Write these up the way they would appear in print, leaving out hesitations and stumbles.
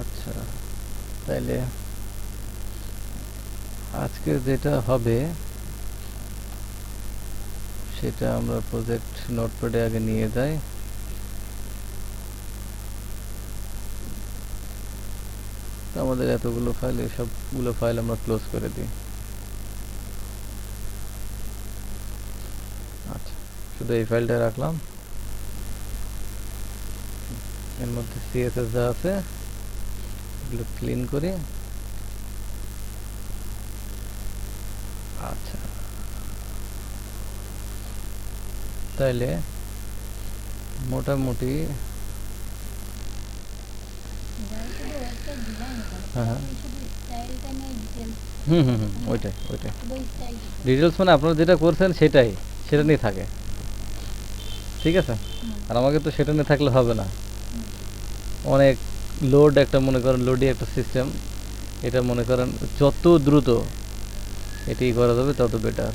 আচ্ছা, তাইলে আজকে যেটা হবে সেটা আমরা প্রজেক্ট নোটপ্যাডে আগে নিয়ে যাই। তো আমাদের এতগুলো ফাইল, সবগুলো ফাইল আমরা ক্লোজ করে দিই। আচ্ছা, শুধু এই ফাইলটা রাখলাম। এর মধ্যে সিএসএস যা আছে এগুলো ক্লিন করি। আচ্ছা, তাইলে মোটামুটি হ্যাঁ হ্যাঁ ওইটাই ওইটাই ডিটেলস, মানে আপনারা যেটা করছেন সেটা নিয়ে থাকে, ঠিক আছে। আর আমাকে তো সেটা নিয়ে থাকলে হবে না। অনেক লোড, একটা মনে করেন লোডি একটা সিস্টেম, এটা মনে করেন যত দ্রুত এটি করা যাবে তত বেটার।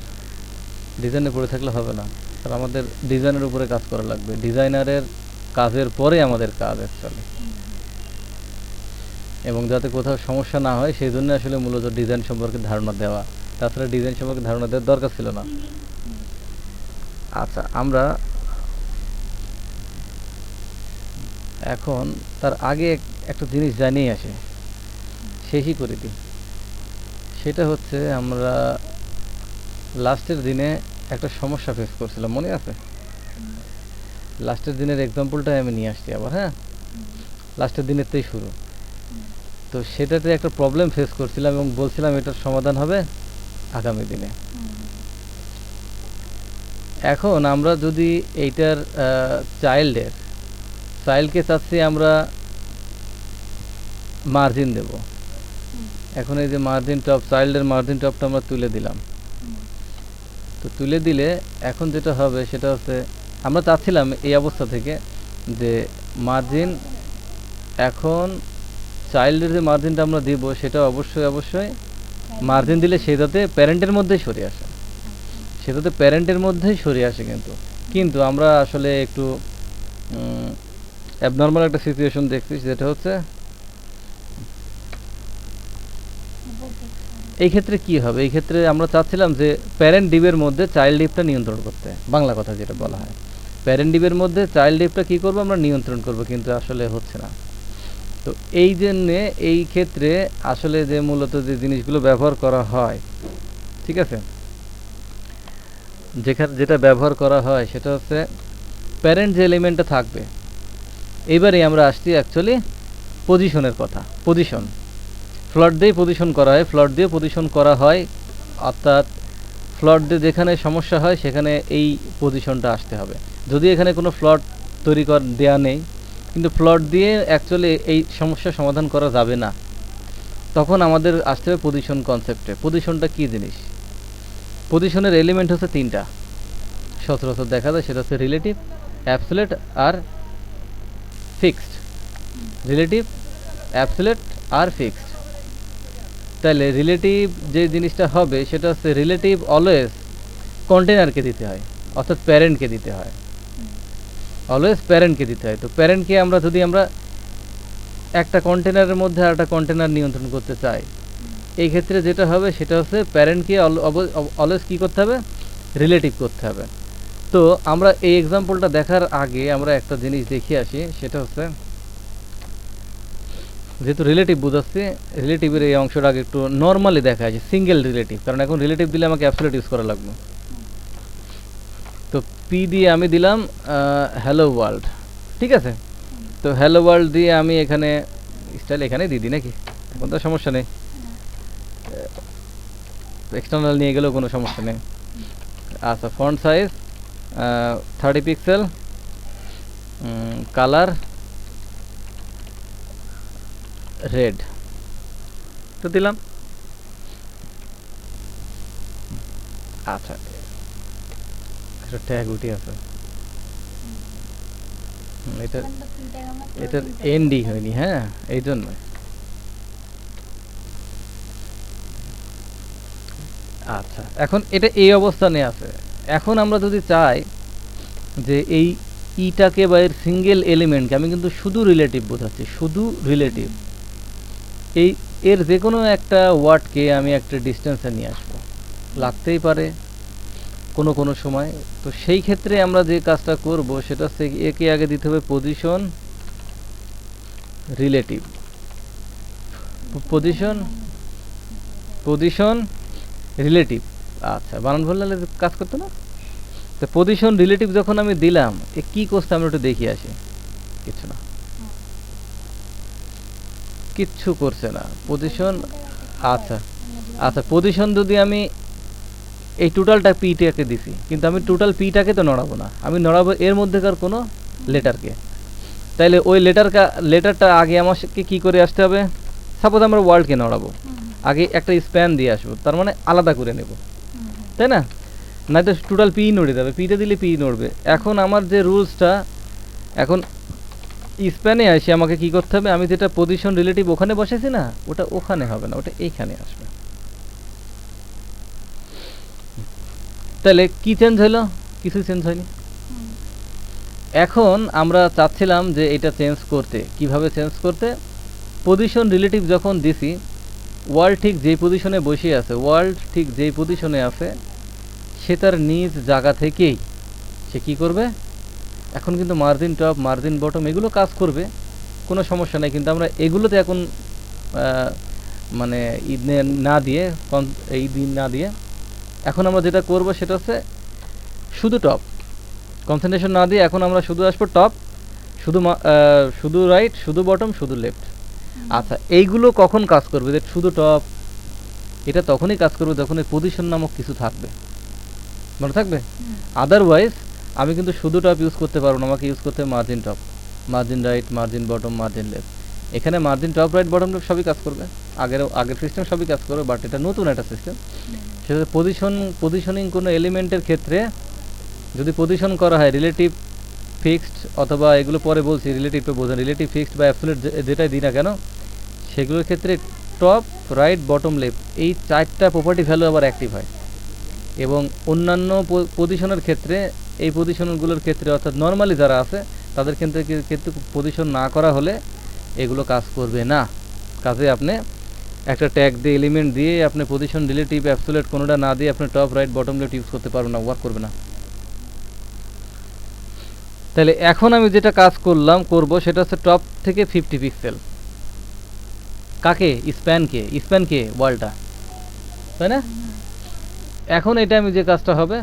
ডিজাইনে পড়ে থাকলে হবে না, কারণ আমাদের ডিজাইনের উপরে কাজ করা লাগবে। ডিজাইনারের কাজের পরে আমাদের কাজ অ্যাকচুয়ালি, এবং যাতে কোথাও সমস্যা না হয় সেই জন্য আসলে মূলত ডিজাইন সম্পর্কে ধারণা দেওয়া। তাছাড়া ডিজাইন সম্পর্কে ধারণা দেওয়ার দরকার ছিল না। আচ্ছা, আমরা এখন তার আগে একটা জিনিস জানিয়ে আসে, শেষই করে দিই। সেটা হচ্ছে আমরা লাস্টের দিনে একটা সমস্যা ফেস করছিলাম, মনে আছে? লাস্টের দিনের এক্সাম্পলটাই আমি নিয়ে আসছি আবার। হ্যাঁ, লাস্টের দিনেরটাই শুরু। তো সেটাতে একটা প্রবলেম ফেস করছিলাম এবং বলছিলাম এটার সমাধান হবে আগামী দিনে। এখন আমরা যদি এইটার চাইল্ডকে চাচ্ছি আমরা মার্জিন দেব। এখন এই যে মার্জিন টপ, চাইল্ডের মার্জিন টপটা আমরা তুলে দিলাম। তো তুলে দিলে এখন যেটা হবে সেটা হচ্ছে, আমরা চাচ্ছিলাম এই অবস্থা থেকে যে মার্জিন, এখন চাইল্ডের যে মার্জিনটা আমরা দিব সেটা অবশ্যই মার্জিন দিলে সে যাতে প্যারেন্টের মধ্যেই সরে আসে, কিন্তু আমরা আসলে একটু অ্যাবনর্মাল একটা সিচুয়েশন দেখছি, যেটা হচ্ছে এই ক্ষেত্রে কি হবে। এই ক্ষেত্রে আমরা চাচ্ছিলাম যে প্যারেন্ট ডিভের মধ্যে চাইল্ড ডিভটা নিয়ন্ত্রণ করতে, বাংলা কথা যেটা বলা হয়, প্যারেন্ট ডিভের মধ্যে চাইল্ড ডিভটা কী করবো, আমরা নিয়ন্ত্রণ করব, কিন্তু আসলে হচ্ছে না। তো এই জন্যে এই ক্ষেত্রে আসলে যে মূলত যে জিনিসগুলো ব্যবহার করা হয়, ঠিক আছে, যেটা ব্যবহার করা হয় সেটা হচ্ছে প্যারেন্ট যে এলিমেন্টটা থাকবে। এইবারে আমরা আসছি অ্যাকচুয়ালি পজিশনের কথা। পজিশন ফ্লট দিয়ে পজিশন করা হয়, অর্থাৎ ফ্লট দিয়ে যেখানে সমস্যা হয় সেখানে এই পজিশনটা আসতে হবে। যদি এখানে কোনো ফ্লট তৈরি দেওয়া নেই, কিন্তু ফ্লট দিয়ে অ্যাকচুয়ালি এই সমস্যার সমাধান করা যাবে না, তখন আমাদের আসতে হবে পজিশন কনসেপ্টে। পজিশনটা কী জিনিস? পজিশনের এলিমেন্ট হচ্ছে তিনটা, সচরাচর দেখা যায়, সেটা হচ্ছে রিলেটিভ, অ্যাবসোলিউট আর ফিক্সড। রিলেটিভ, অ্যাবসোলিউট আর ফিক্সড। তাহলে রিলেটিভ যে জিনিসটা হবে সেটা হচ্ছে রিলেটিভ অলওয়েজ কন্টেনারকে দিতে হয়, অর্থাৎ প্যারেন্টকে দিতে হয়, অলওয়েজ প্যারেন্টকে দিতে হয়। তো প্যারেন্টকে যদি আমরা একটা কন্টেনারের মধ্যে আর একটা কন্টেনার নিয়ন্ত্রণ করতে চাই, এই ক্ষেত্রে যেটা হবে সেটা হচ্ছে প্যারেন্টকে অলওয়েজ কী করতে হবে, রিলেটিভ করতে হবে। তো আমরা এই এক্সাম্পলটা দেখার আগে আমরা একটা জিনিস দেখিয়ে আসি, সেটা হচ্ছে যেহেতু রিলেটিভ বোঝাচ্ছি, রিলেটিভের এই অংশটা আগে একটু নর্মালি দেখা আছে, সিঙ্গেল রিলেটিভ, কারণ এখন রিলেটিভ দিলে আমাকে অ্যাবসোলিউট ইউজ করা লাগবে। তো পি দিয়ে আমি দিলাম হ্যালো ওয়ার্ল্ড, ঠিক আছে। তো হ্যালো ওয়ার্ল্ড দিয়ে আমি এখানে স্টাইল এখানে দিয়ে দিই নাকি, এখন তো সমস্যা নেই, এক্সটার্নাল নিয়ে গেলেও কোনো সমস্যা নেই। আচ্ছা, font size 30 pixel, colour red, তো দিলাম। আচ্ছা, একটা ট্যাগ উঠে আছে, এটার এনডি হয়নি, হ্যাঁ, এই জন্য। আচ্ছা, এখন এটা এই অবস্থানে আছে। এখন আমরা যদি চাই যে এই ইটাকে বা এর সিঙ্গেল এলিমেন্টকে, আমি কিন্তু শুধু রিলেটিভ বোঝাচ্ছি, শুধু রিলেটিভ, এই এর যে কোনো একটা ওয়ার্ডকে আমি একটা ডিস্টেন্সে নিয়ে আসবো, লাগতেই পারে কোনো কোনো সময়। তো সেই ক্ষেত্রে আমরা যে কাজটা করব সেটা হচ্ছে একে আগে দিতে হবে position relative, position position relative. আচ্ছা, বানান ভুল হলে কাজ করতো না। তো পজিশন রিলেটিভ যখন আমি দিলাম, এ কি করতে আমরা একটু দেখি আসি। কিছু না, কিচ্ছু করছে না পজিশন। আচ্ছা আচ্ছা, পজিশন যদি আমি এই টোটালটা পিটাকে দিছি, কিন্তু আমি টোটাল পিটাকে তো নড়াবো না, আমি নড়াবো এর মধ্যেকার কোনো লেটারকে। তাইলে ওই লেটারটা আগে আমাকে কি করে আসতে হবে? সাপোজ আমরা ওয়ার্ল্ডকে নড়াবো, আগে একটা স্প্যান দিয়ে আসবো, তার মানে আলাদা করে নেব, তাই না? না তো টোটাল পি নড়ে যাবে, পিটা দিলে পি নড়বে। এখন আমার যে রুলসটা, এখন স্প্যানে আসে আমাকে কি করতে হবে? আমি যেটা পজিশন রিলেটিভ ওখানে বসেছি না, ওটা ওখানে হবে না, ওটা এইখানে আসবে। তাহলে কি চেঞ্জ হলো? কিছু চেঞ্জ হয়নি। এখন আমরা চাচ্ছিলাম যে এটা চেঞ্জ করতে। কিভাবে চেঞ্জ করতে? পজিশন রিলেটিভ যখন দিছি, ওয়ার্ল্ড ঠিক যেই পজিশনে বসে আছে, ওয়ার্ল্ড ঠিক যেই পজিশনে আছে, সে তার নিজ জায়গা থেকেই সে কি করবে? এখন কিন্তু মার্জিন টপ, মার্জিন বটম এগুলো কাজ করবে, কোনো সমস্যা নেই। কিন্তু আমরা এগুলোতে এখন মানে না দিয়ে, এই দিন না দিয়ে এখন আমরা যেটা করব সেটা হচ্ছে শুধু টপ, কনসেন্ট্রেশন না দিয়ে এখন আমরা শুধু আসবো টপ, শুধু রাইট, শুধু বটম, শুধু লেফট। আচ্ছা, এইগুলো কখন কাজ করবে? যে শুধু টপ, এটা তখনই কাজ করবে যখন এই পজিশন নামক কিছু থাকবে, মনে থাকবে। আদারওয়াইজ আমি কিন্তু শুধু টপ ইউজ করতে পারবো না, আমাকে ইউজ করতে হবে margin top, margin right, margin bottom, margin left. এখানে margin top, right, bottom, left সবই কাজ করবে, আগের সিস্টেম সবই কাজ করবে, বাট এটা নতুন একটা সিস্টেম। সেটা পজিশনিং কোনো এলিমেন্টের ক্ষেত্রে যদি পজিশন করা হয় রিলেটিভ ফিক্সড, অথবা এগুলো পরে বলছি, রিলেটিভটা বোঝেন, রিলেটিভ ফিক্সড বা অ্যাবসলিউট যেটাই দিই না কেন, সেগুলোর ক্ষেত্রে টপ, রাইট, বটম, লেফট এই চারটা প্রপার্টি ভ্যালু আবার অ্যাক্টিভ হয়। এবং অন্যান্য পজিশনের ক্ষেত্রে, এই পজিশনগুলোর ক্ষেত্রে অর্থাৎ নর্মালি যারা আছে তাদের ক্ষেত্রে পজিশন না করা হলে এগুলো কাজ করবে না। কাজে আপনি একটা ট্যাগ দিয়ে, এলিমেন্ট দিয়ে আপনি পজিশন রিলেটিভ অ্যাবসলিউট কোনোটা না দিয়ে আপনি top, right, bottom, left use করতে পারবেন না, ওয়ার্ক করবে না। তাহলে এখন আমি যেটা কাজ করব সেটা হচ্ছে টপ থেকে 50 পিক্সেল। কাকে? স্প্যানকে ওয়ালটা, তাই না? এখন এটা আমি যে কাজটা হবে,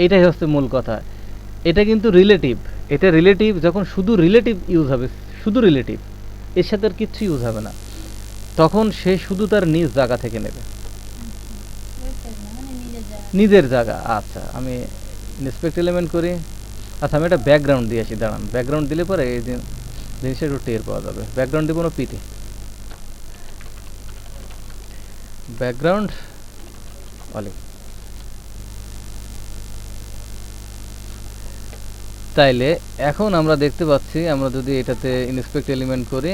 এইটাই হচ্ছে মূল কথা। এটা কিন্তু রিলেটিভ, এটা রিলেটিভ যখন শুধু রিলেটিভ ইউজ হবে, শুধু রিলেটিভ, এর সাথে আর কিচ্ছু ইউজ হবে না, তখন সে শুধু তার নিজ জায়গা থেকে নেবে, নিজের জায়গা। আচ্ছা, আমি ইন্সপেক্ট এলিমেন্ট করি। আচ্ছা, আমি একটা ব্যাকগ্রাউন্ড দিয়ে আসি, দাঁড়ান। ব্যাকগ্রাউন্ড দিলে পরে এই জিনিসটা একটু টের পাওয়া যাবে। ব্যাকগ্রাউন্ড দিব না পিতে, ব্যাকগ্রাউন্ড অলি। তাইলে এখন আমরা দেখতে পাচ্ছি, আমরা যদি এটাতে ইন্সপেক্ট এলিমেন্ট করি,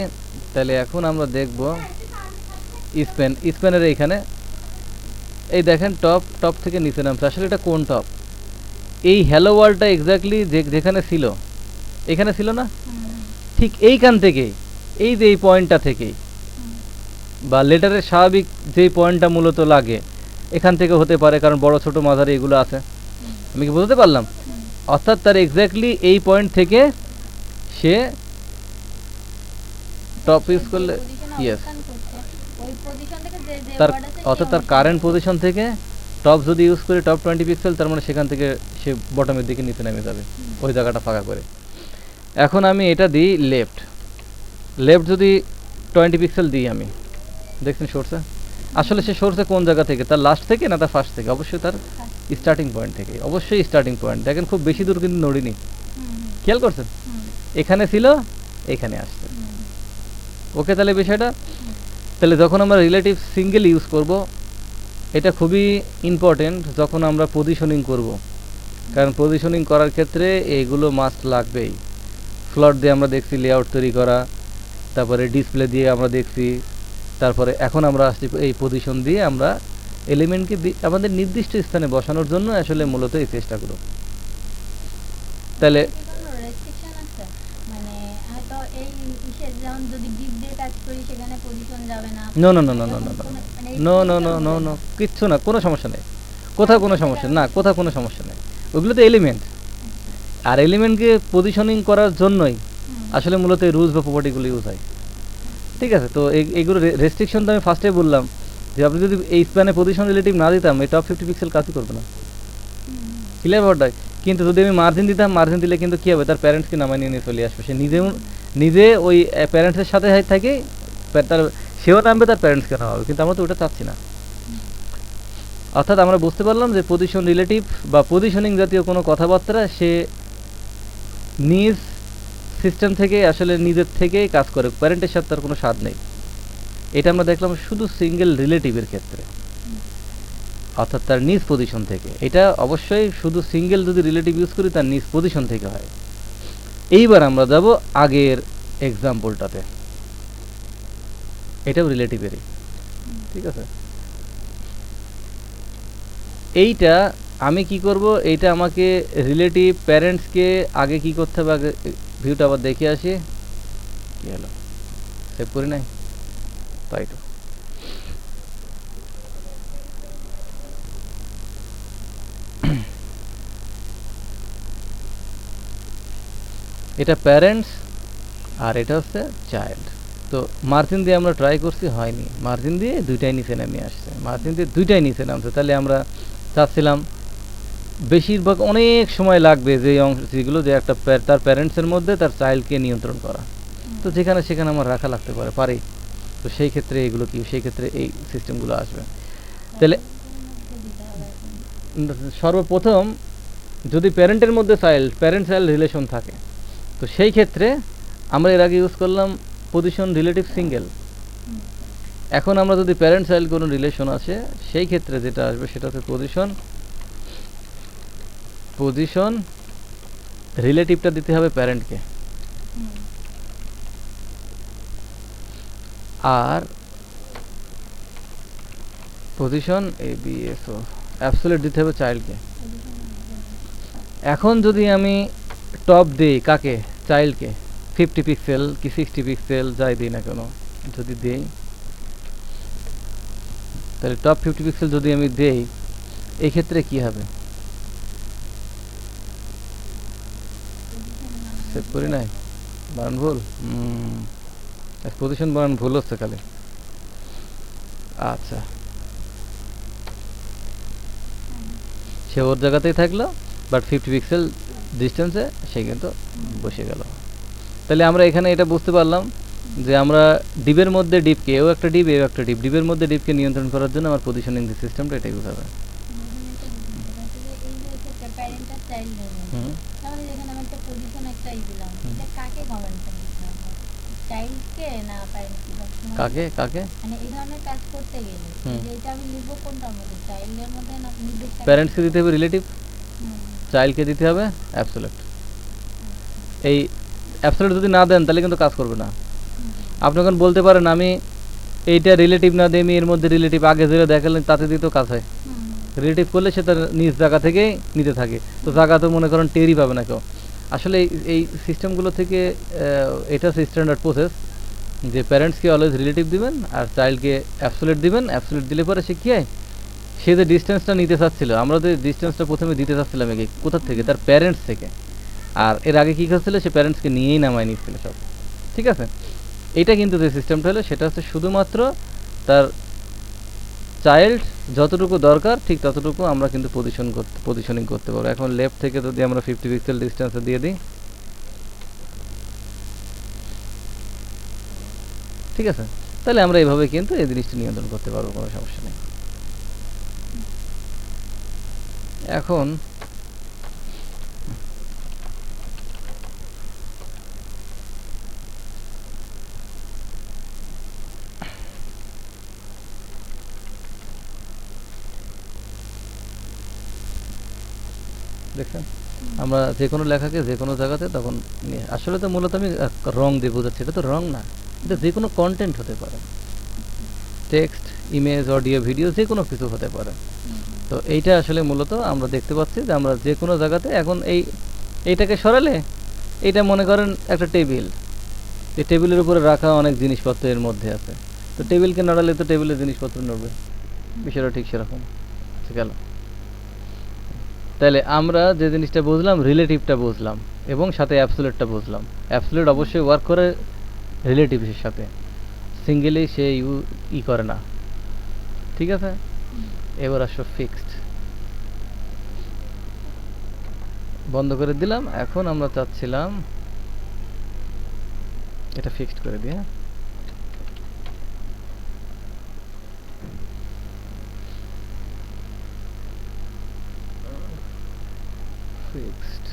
তাহলে এখন আমরা দেখব স্প্যানের এইখানে এই দেখেন টপ থেকে নিচে নামছে। আসলে এটা কোন টপ? এই হ্যালো ওয়ার্ল্ডটা এক্স্যাক্টলি যেখানে ছিল, এখানে ছিল না, ঠিক এইখান থেকে, এই যে এই পয়েন্টটা থেকেই, বা লেটারের স্বাভাবিক যেই পয়েন্টটা মূলত লাগে এখান থেকে হতে পারে, কারণ বড় ছোট মাঝারি এগুলো আছে। আমি কি বুঝতে পারলাম? অর্থাৎ তার এক্স্যাক্টলি এই পয়েন্ট থেকে সে টপ ইউজ করলে, ইয়েস, অর্থাৎ তার কারেন্ট পজিশন থেকে টপ যদি ইউজ করে টপ 20 পিক্সেল, তার মানে সেখান থেকে সে বটমের দিকে নিচে নেমে যাবে, ওই জায়গাটা ফাঁকা করে। এখন আমি এটা দিই লেফট যদি 20 পিক্সেল দিই, আমি দেখছেন সরছে। আসলে সে সরছে কোন জায়গা থেকে? তার লাস্ট থেকে না তার ফার্স্ট থেকে? অবশ্যই তার স্টার্টিং পয়েন্ট থেকে, অবশ্যই স্টার্টিং পয়েন্ট। দেখেন খুব বেশি দূর কিন্তু নড়িনি, খেয়াল করছেন? এখানে ছিল, এখানে আসছে। ওকে, তাহলে বিষয়টা, তাহলে যখন আমরা রিলেটিভ সিঙ্গেল ইউজ করব, এটা খুবই ইম্পর্টেন্ট যখন আমরা পজিশনিং করব, কারণ পজিশনিং করার ক্ষেত্রে এইগুলো মাস্ট লাগবেই। ফ্লট দিয়ে আমরা দেখছি লেআউট তৈরি করা, তারপরে ডিসপ্লে দিয়ে আমরা দেখছি, তারপরে এখন আমরা আসছি এই পজিশন দিয়ে আমরা এলিমেন্টকে আমাদের নির্দিষ্ট স্থানে বসানোর জন্য আসলে মূলত এই চেষ্টাগুলো। তাহলে এই ইসের যেমন যদি ডিপ দিয়ে কাজ করি সেখানে পজিশন যাবে না। No no no no no no মানে এই নো নো নো সমস্যা নো হবে নো না। কিচ্ছু না, কোনো সমস্যা নেই, কোথাও কোনো সমস্যা না, কোথাও কোনো সমস্যা নেই। ওগুলো তো এলিমেন্ট, আর এলিমেন্টকে পজিশনিং করার জন্যই আসলে মূলত এই রুলস বা প্রপার্টিগুলো ইউজ হয়। ঠিক আছে, তো এইগুলো রেস্ট্রিকশন তো আমি ফার্স্টে বললাম যে আপনি যদি এই স্প্যানে পজিশন রিলেটিভ না দিতাম এই টপ 50 পিক্সেল কাজই করবে না, ক্লিয়ার ব্যাপারটাই। কিন্তু যদি আমি মার্জিন দিতাম, মার্জিন দিলে কিন্তু কী হবে, তার প্যারেন্টসকে নামায় নিয়ে চলে আসবে, সে নিজে ওই প্যারেন্টসের সাথে থাকে, তার সেও নামবে, তার প্যারেন্টসকে নামাবে, কিন্তু আমরা তো ওটা চাচ্ছি না। অর্থাৎ আমরা বুঝতে পারলাম যে পজিশন রিলেটিভ বা পজিশনিং জাতীয় কোনো কথাবার্তা সে নিজ সিস্টেম থেকে আসলে নিজের থেকেই কাজ করে, প্যারেন্টের সাথে তার কোনো স্বাদ নেই। এটা আমরা দেখলাম শুধু সিঙ্গেল রিলেটিভের ক্ষেত্রে, অর্থাৎ তার নিজ পজিশন থেকে। এটা অবশ্যই শুধু সিঙ্গেল যদি রিলেটিভ ইউজ করি তার নিজ পজিশন থেকে হয়। এইবার আমরা যাব আগের এক্সাম্পলটাতে, এটাও রিলেটিভেরই, ঠিক আছে। এইটা আমি কি করব, এইটা আমাকে রিলেটিভ প্যারেন্টসকে আগে কি করতে হবে, আগে ভিউটা আবার দেখে আসি। কি হলো, সেভ করি নাই, তাই তো। এটা প্যারেন্টস আর এটা হচ্ছে চাইল্ড। তো মার্জিন দিয়ে আমরা ট্রাই করছি, হয়নি, মার্জিন দিয়ে দুইটাই নিচে নেমে আসছে, মার্জিন দিয়ে দুইটাই নিচে নামছে। তাহলে আমরা চাচ্ছিলাম বেশিরভাগ অনেক সময় লাগবে যে অংশ যেগুলো যে একটা তার প্যারেন্টসের মধ্যে তার চাইল্ডকে নিয়ন্ত্রণ করা, তো যেখানে সেখানে আমার রাখা লাগতে পারে। তো সেই ক্ষেত্রে এগুলো কি, সেই ক্ষেত্রে এই সিস্টেমগুলো আসবে। তাহলে সর্বপ্রথম যদি প্যারেন্টের মধ্যে প্যারেন্ট চাইল্ড রিলেশন থাকে, তো সেই ক্ষেত্রে আমরা এর আগে ইউজ করলাম পজিশন রিলেটিভ সিঙ্গেল। এখন আমরা যদি প্যারেন্ট চাইল্ড কোনো রিলেশন আছে, সেই ক্ষেত্রে যেটা আসবে সেটা হচ্ছে পজিশন রিলেটিভটা দিতে হবে প্যারেন্টকে, আর পজিশন এবিএসও অ্যাবসলিউট দিতে হবে চাইল্ডকে। এখন যদি আমি টপ দিই কাকে, চাইল্ডকে, 50 পিক্সেল কি 60 পিক্সেল যাই দিই না কেন, যদি দেই তাহলে টপ 50 পিক্সেল যদি আমি দেই, এই ক্ষেত্রে কি হবে, সেভ করি নাই, বানান ভুল, পজিশন বানান ভুল হচ্ছে খালি। আচ্ছা, সে ওর জায়গাতেই থাকলো, বাট 50 পিক্সেল ডিস্টেন্সে সে কিন্তু বসে গেল। তাহলে আমরা এখানে এটা বুঝতে পারলাম যে আমরা ডিপের মধ্যে ডিপকে, এও একটা ডিপ এও একটা ডিপ, ডিপের মধ্যে ডিপকে নিয়ন্ত্রণ করার জন্য আমার পজিশনিং সিস্টেমটা এটা ইউজ হবে। কাকে কাকে প্যারেন্টসকে দিতে হবে রিলেটিভ, চাইল্ডকে দিতে হবে অ্যাবসলিউট। এই অ্যাবসলিউট যদি না দেন তাহলে কিন্তু কাজ করবে না। আপনি এখন বলতে পারেন আমি এইটা রিলেটিভ না দিয়ে আমি এর মধ্যে রিলেটিভ আগে যেটা দেখালেন তাতে দিয়ে তো কাজ হয়। রিলেটিভ করলে সে তার নিজ জায়গা থেকেই নিতে থাকে, তো জায়গা তো মনে করেন টেরই পাবে না কেউ। আসলে এই সিস্টেমগুলো থেকে এটা স্ট্যান্ডার্ড প্রসেস যে প্যারেন্টসকে অলওয়েজ রিলেটিভ দিবেন আর চাইল্ডকে অ্যাবসলিউট দিবেন। অ্যাবসলিউট দিলে পরে সে কী হয়, সে যে ডিস্টেন্সটা নিতে চাচ্ছিল, আমরা যে ডিস্টেন্সটা প্রথমে দিতে চাচ্ছিলাম একে কোথা থেকে, তার প্যারেন্টস থেকে। আর এর আগে কী করছিল, সে প্যারেন্টসকে নিয়েই নামায় নিচ্ছিল সব, ঠিক আছে। এটা কিন্তু যে সিস্টেমটা হলো সেটা হচ্ছে শুধুমাত্র তার চাইল্ড যতটুকু দরকার ঠিক ততটুকু আমরা কিন্তু পজিশনিং করতে পারবো। এখন লেফট থেকে যদি আমরা 50 পিক্সেল ডিস্টেন্সে দিয়ে দিই, ঠিক আছে, তাহলে আমরা এইভাবে কিন্তু এই জিনিসটা নিয়ন্ত্রণ করতে পারবো, কোনো সমস্যা নেই। এখন দেখছেন আমরা যে কোনো লেখাকে যে কোনো জায়গাতে তখন আসলে তো মূলত আমি রং দিয়ে বোঝাচ্ছি, এটা তো রং না, এটা যে কোনো কন্টেন্ট হতে পারে, টেক্সট, ইমেজ, অডিও, ভিডিও, যে কোনো কিছু হতে পারে। তো এইটা আসলে মূলত আমরা দেখতে পাচ্ছি যে আমরা যে কোনো জায়গাতে এখন এইটাকে সরালে, এইটা মনে করেন একটা টেবিল, এই টেবিলের উপরে রাখা অনেক জিনিসপত্র এর মধ্যে আছে, তো টেবিলকে নড়ালে তো টেবিলের জিনিসপত্র নড়বে, বিষয়টা ঠিক সেরকম। আচ্ছা, গেল। তাহলে আমরা যে জিনিসটা বুঝলাম, রিলেটিভটা বুঝলাম এবং সাথে অ্যাবসোলিউটটা বুঝলাম। অ্যাবসোলিউট অবশ্যই ওয়ার্ক করে রিলেটিভের সাথে, সিঙ্গেলি সে ই করে না, ঠিক আছে। এবার আসো ফিক্সড, বন্ধ করে দিলাম। এখন আমরা চাচ্ছিলাম এটা ফিক্সড করে দিই। হ্যাঁ, ফিক্সড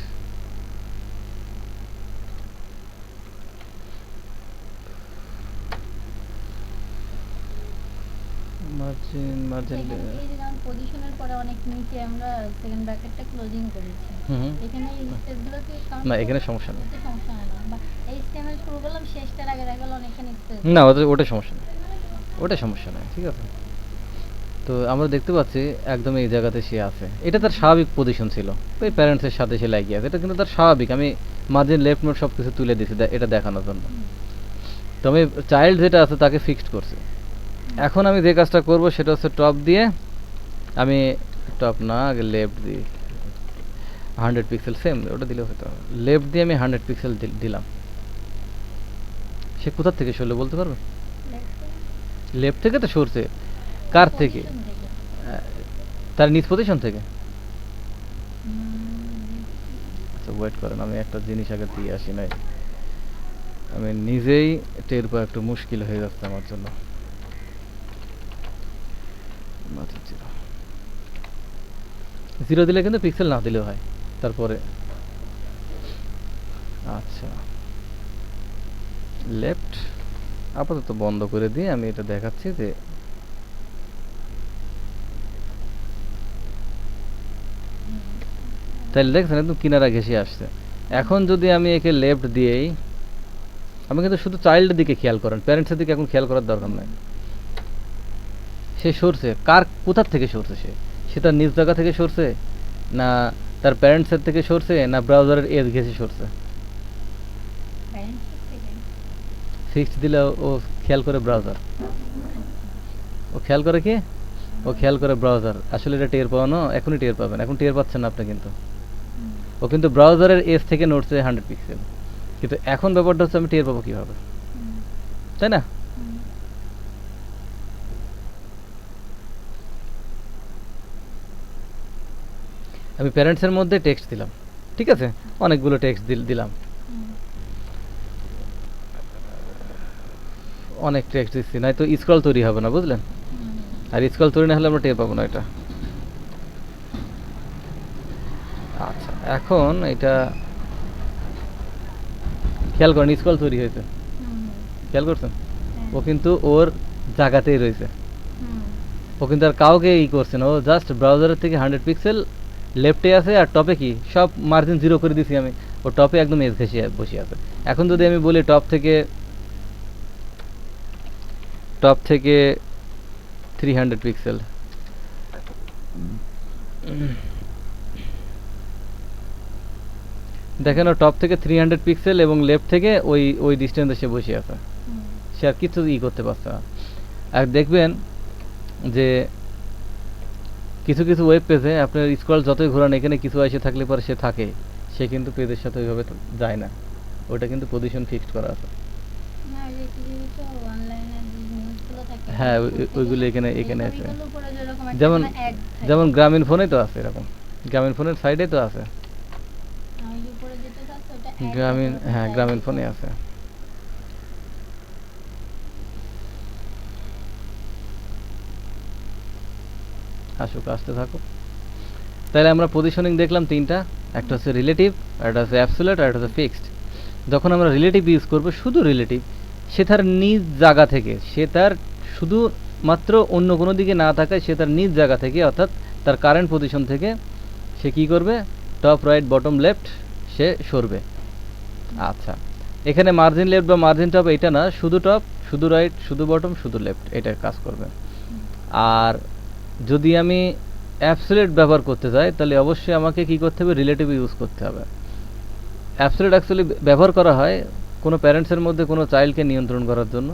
মার্জিন মার্জিন এখানে এই যে যেমন পজিশনের পরে অনেক নিচে আমরা সেকেন্ড ব্র্যাকেটটা ক্লোজিং করেছি, হুম এখানে এই স্পেসগুলোকে কাউন্ট না, এখানে সমস্যা নেই। সমস্যা হয় না, বা এই স্টেমেল শুরু করলাম শেষটার আগে দেখা গেল অনেকখানি স্পেস। না, ওটা সমস্যা নেই, ওটা সমস্যা নেই, ঠিক আছে। তো আমরা দেখতে পাচ্ছি একদম এই জায়গাতে সে আছে, এটা তার স্বাভাবিক পজিশন ছিল, ওই প্যারেন্টসের সাথে সে লাগিয়ে আছে, এটা কিন্তু তার স্বাভাবিক। আমি মার্জিন লেফট নোট সব কিছু তুলে দিয়েছি এটা দেখানোর জন্য। তো আমি চাইল্ড যেটা আছে তাকে ফিক্সড করছি। এখন আমি যে কাজটা করব সেটা হচ্ছে টপ দিয়ে, আমি টপ না, আগে লেফট দিই 100 পিক্সেল, সেম ওটা দিলে হতো। লেফট দিয়ে আমি 100 পিক্সেল দিলাম। সে কোথা থেকে সরলো বলতে পারবে? লেফট থেকে তো সরছে, কার থেকে? তার নিজ পজিশন থেকে। আচ্ছা ওয়েট করেন, আমি একটা জিনিস আগে দিয়ে আসি, নাই আমি নিজেই টের পা, একটু মুশকিল হয়ে যাচ্ছে আমার জন্য। জিরো দিলে কিন্তু পিক্সেল না দিলেও হয় তারপরে। আচ্ছা, লেফট আপাতত বন্ধ করে দিয়ে আমি এটা দেখাচ্ছি যে তাহলে দেখছেন একদম কিনারা ঘেঁষে আসছে। এখন যদি আমি একে লেফট দিয়েই, আমি কিন্তু শুধু চাইল্ডের দিকে খেয়াল করেন, প্যারেন্টসের দিকে এখন খেয়াল করার দরকার নাই। সে সরছে, কোথার থেকে সরছে? সে তার নিজ জায়গা থেকে সরছে, না তার প্যারেন্টসের থেকে সরছে, না ব্রাউজারের এজ ঘেঁষে সরছে? ফিক্সড দিলে ও খেয়াল করে ব্রাউজার, ও খেয়াল করে কি, ও খেয়াল করে ব্রাউজার। আসলে এটা টের পাওয়ানো, এখনই টের পাবেন, এখন টের পাচ্ছেন না আপনি কিন্তু। ও কিন্তু ব্রাউজারের এজ থেকে নড়ছে 100 পিক্সেল, কিন্তু এখন ব্যাপারটা হচ্ছে আমি টের পাবো কিভাবে, তাই না? আমি প্যারেন্টসের মধ্যে টেক্সট দিলাম, ঠিক আছে, অনেকগুলো টেক্সট দিলাম, অনেক টেক্সট দিচ্ছি, নয়তো স্ক্রল তৈরি হবে না, বুঝলেন? আর স্ক্রল তৈরি না হলে আমরা টের পাবো না এটা। আচ্ছা, এখন এটা খেয়াল করেন, স্ক্রল তৈরি হয়েছে, খেয়াল করছেন? ও কিন্তু ওর জায়গাতেই রয়েছে, ও কিন্তু আর কাউকে করছে না, ও জাস্ট ব্রাউজারের থেকে 100 পিক্সেল লেফটে আছে, আর টপে কি সব মার্জিন জিরো করে দিছি আমি, ও টপে একদম এজ ঘেঁষে বসে আছে। এখন যদি আমি বলি টপ থেকে 300 পিক্সেল, দেখেন ও টপ থেকে 300 পিক্সেল এবং লেফট থেকে ওই ডিস্টেন্সে সে বসে আছে, সে আর কিছু করতে পারছে না। আর দেখবেন যে কিছু কিছু ওয়েব পেজে আপনার স্ক্রল যতই ঘোরান, এখানে কিছু এসে থাকলে পরে সে থাকে, সে কিন্তু পেজের সাথে ওইভাবে যায় না, ওটা কিন্তু পজিশন ফিক্সড করা আছে। হ্যাঁ, ওইগুলো এখানে আছে, যেমন গ্রামীণ ফোনে তো আছে এরকম, গ্রামীণ ফোনের সাইডে তো আছে, গ্রামীণ ফোনে আছে। আসুক, আসতে থাকুক। তাহলে আমরা পজিশনিং দেখলাম তিনটা, একটা হচ্ছে রিলেটিভ, একটা হচ্ছে অ্যাবসোলিউট, আর একটা হচ্ছে ফিক্সড। যখন আমরা রিলেটিভ ইউজ করব, শুধু রিলেটিভ, সে তার নিজ জায়গা থেকে, সে তার শুধু মাত্র অন্য কোনো দিকে না থাকায় সে তার নিজ জায়গা থেকে, অর্থাৎ তার কারেন্ট পজিশন থেকে সে কি করবে, টপ রাইট বটম লেফট সে সরবে। আচ্ছা, এখানে মার্জিন লেফট বা মার্জিন টপ এটা না, শুধু টপ, শুধু রাইট, শুধু বটম, শুধু লেফট, এটা কাজ করবে। আর যদি আমি অ্যাবসোলিউট ব্যবহার করতে চাই, তাহলে অবশ্যই আমাকে কি করতে হবে, রিলেটিভ ইউজ করতে হবে। অ্যাবসোলিউট অ্যাকচুয়ালি ব্যবহার করা হয় কোনো প্যারেন্টসের মধ্যে কোনো চাইল্ডকে নিয়ন্ত্রণ করার জন্য,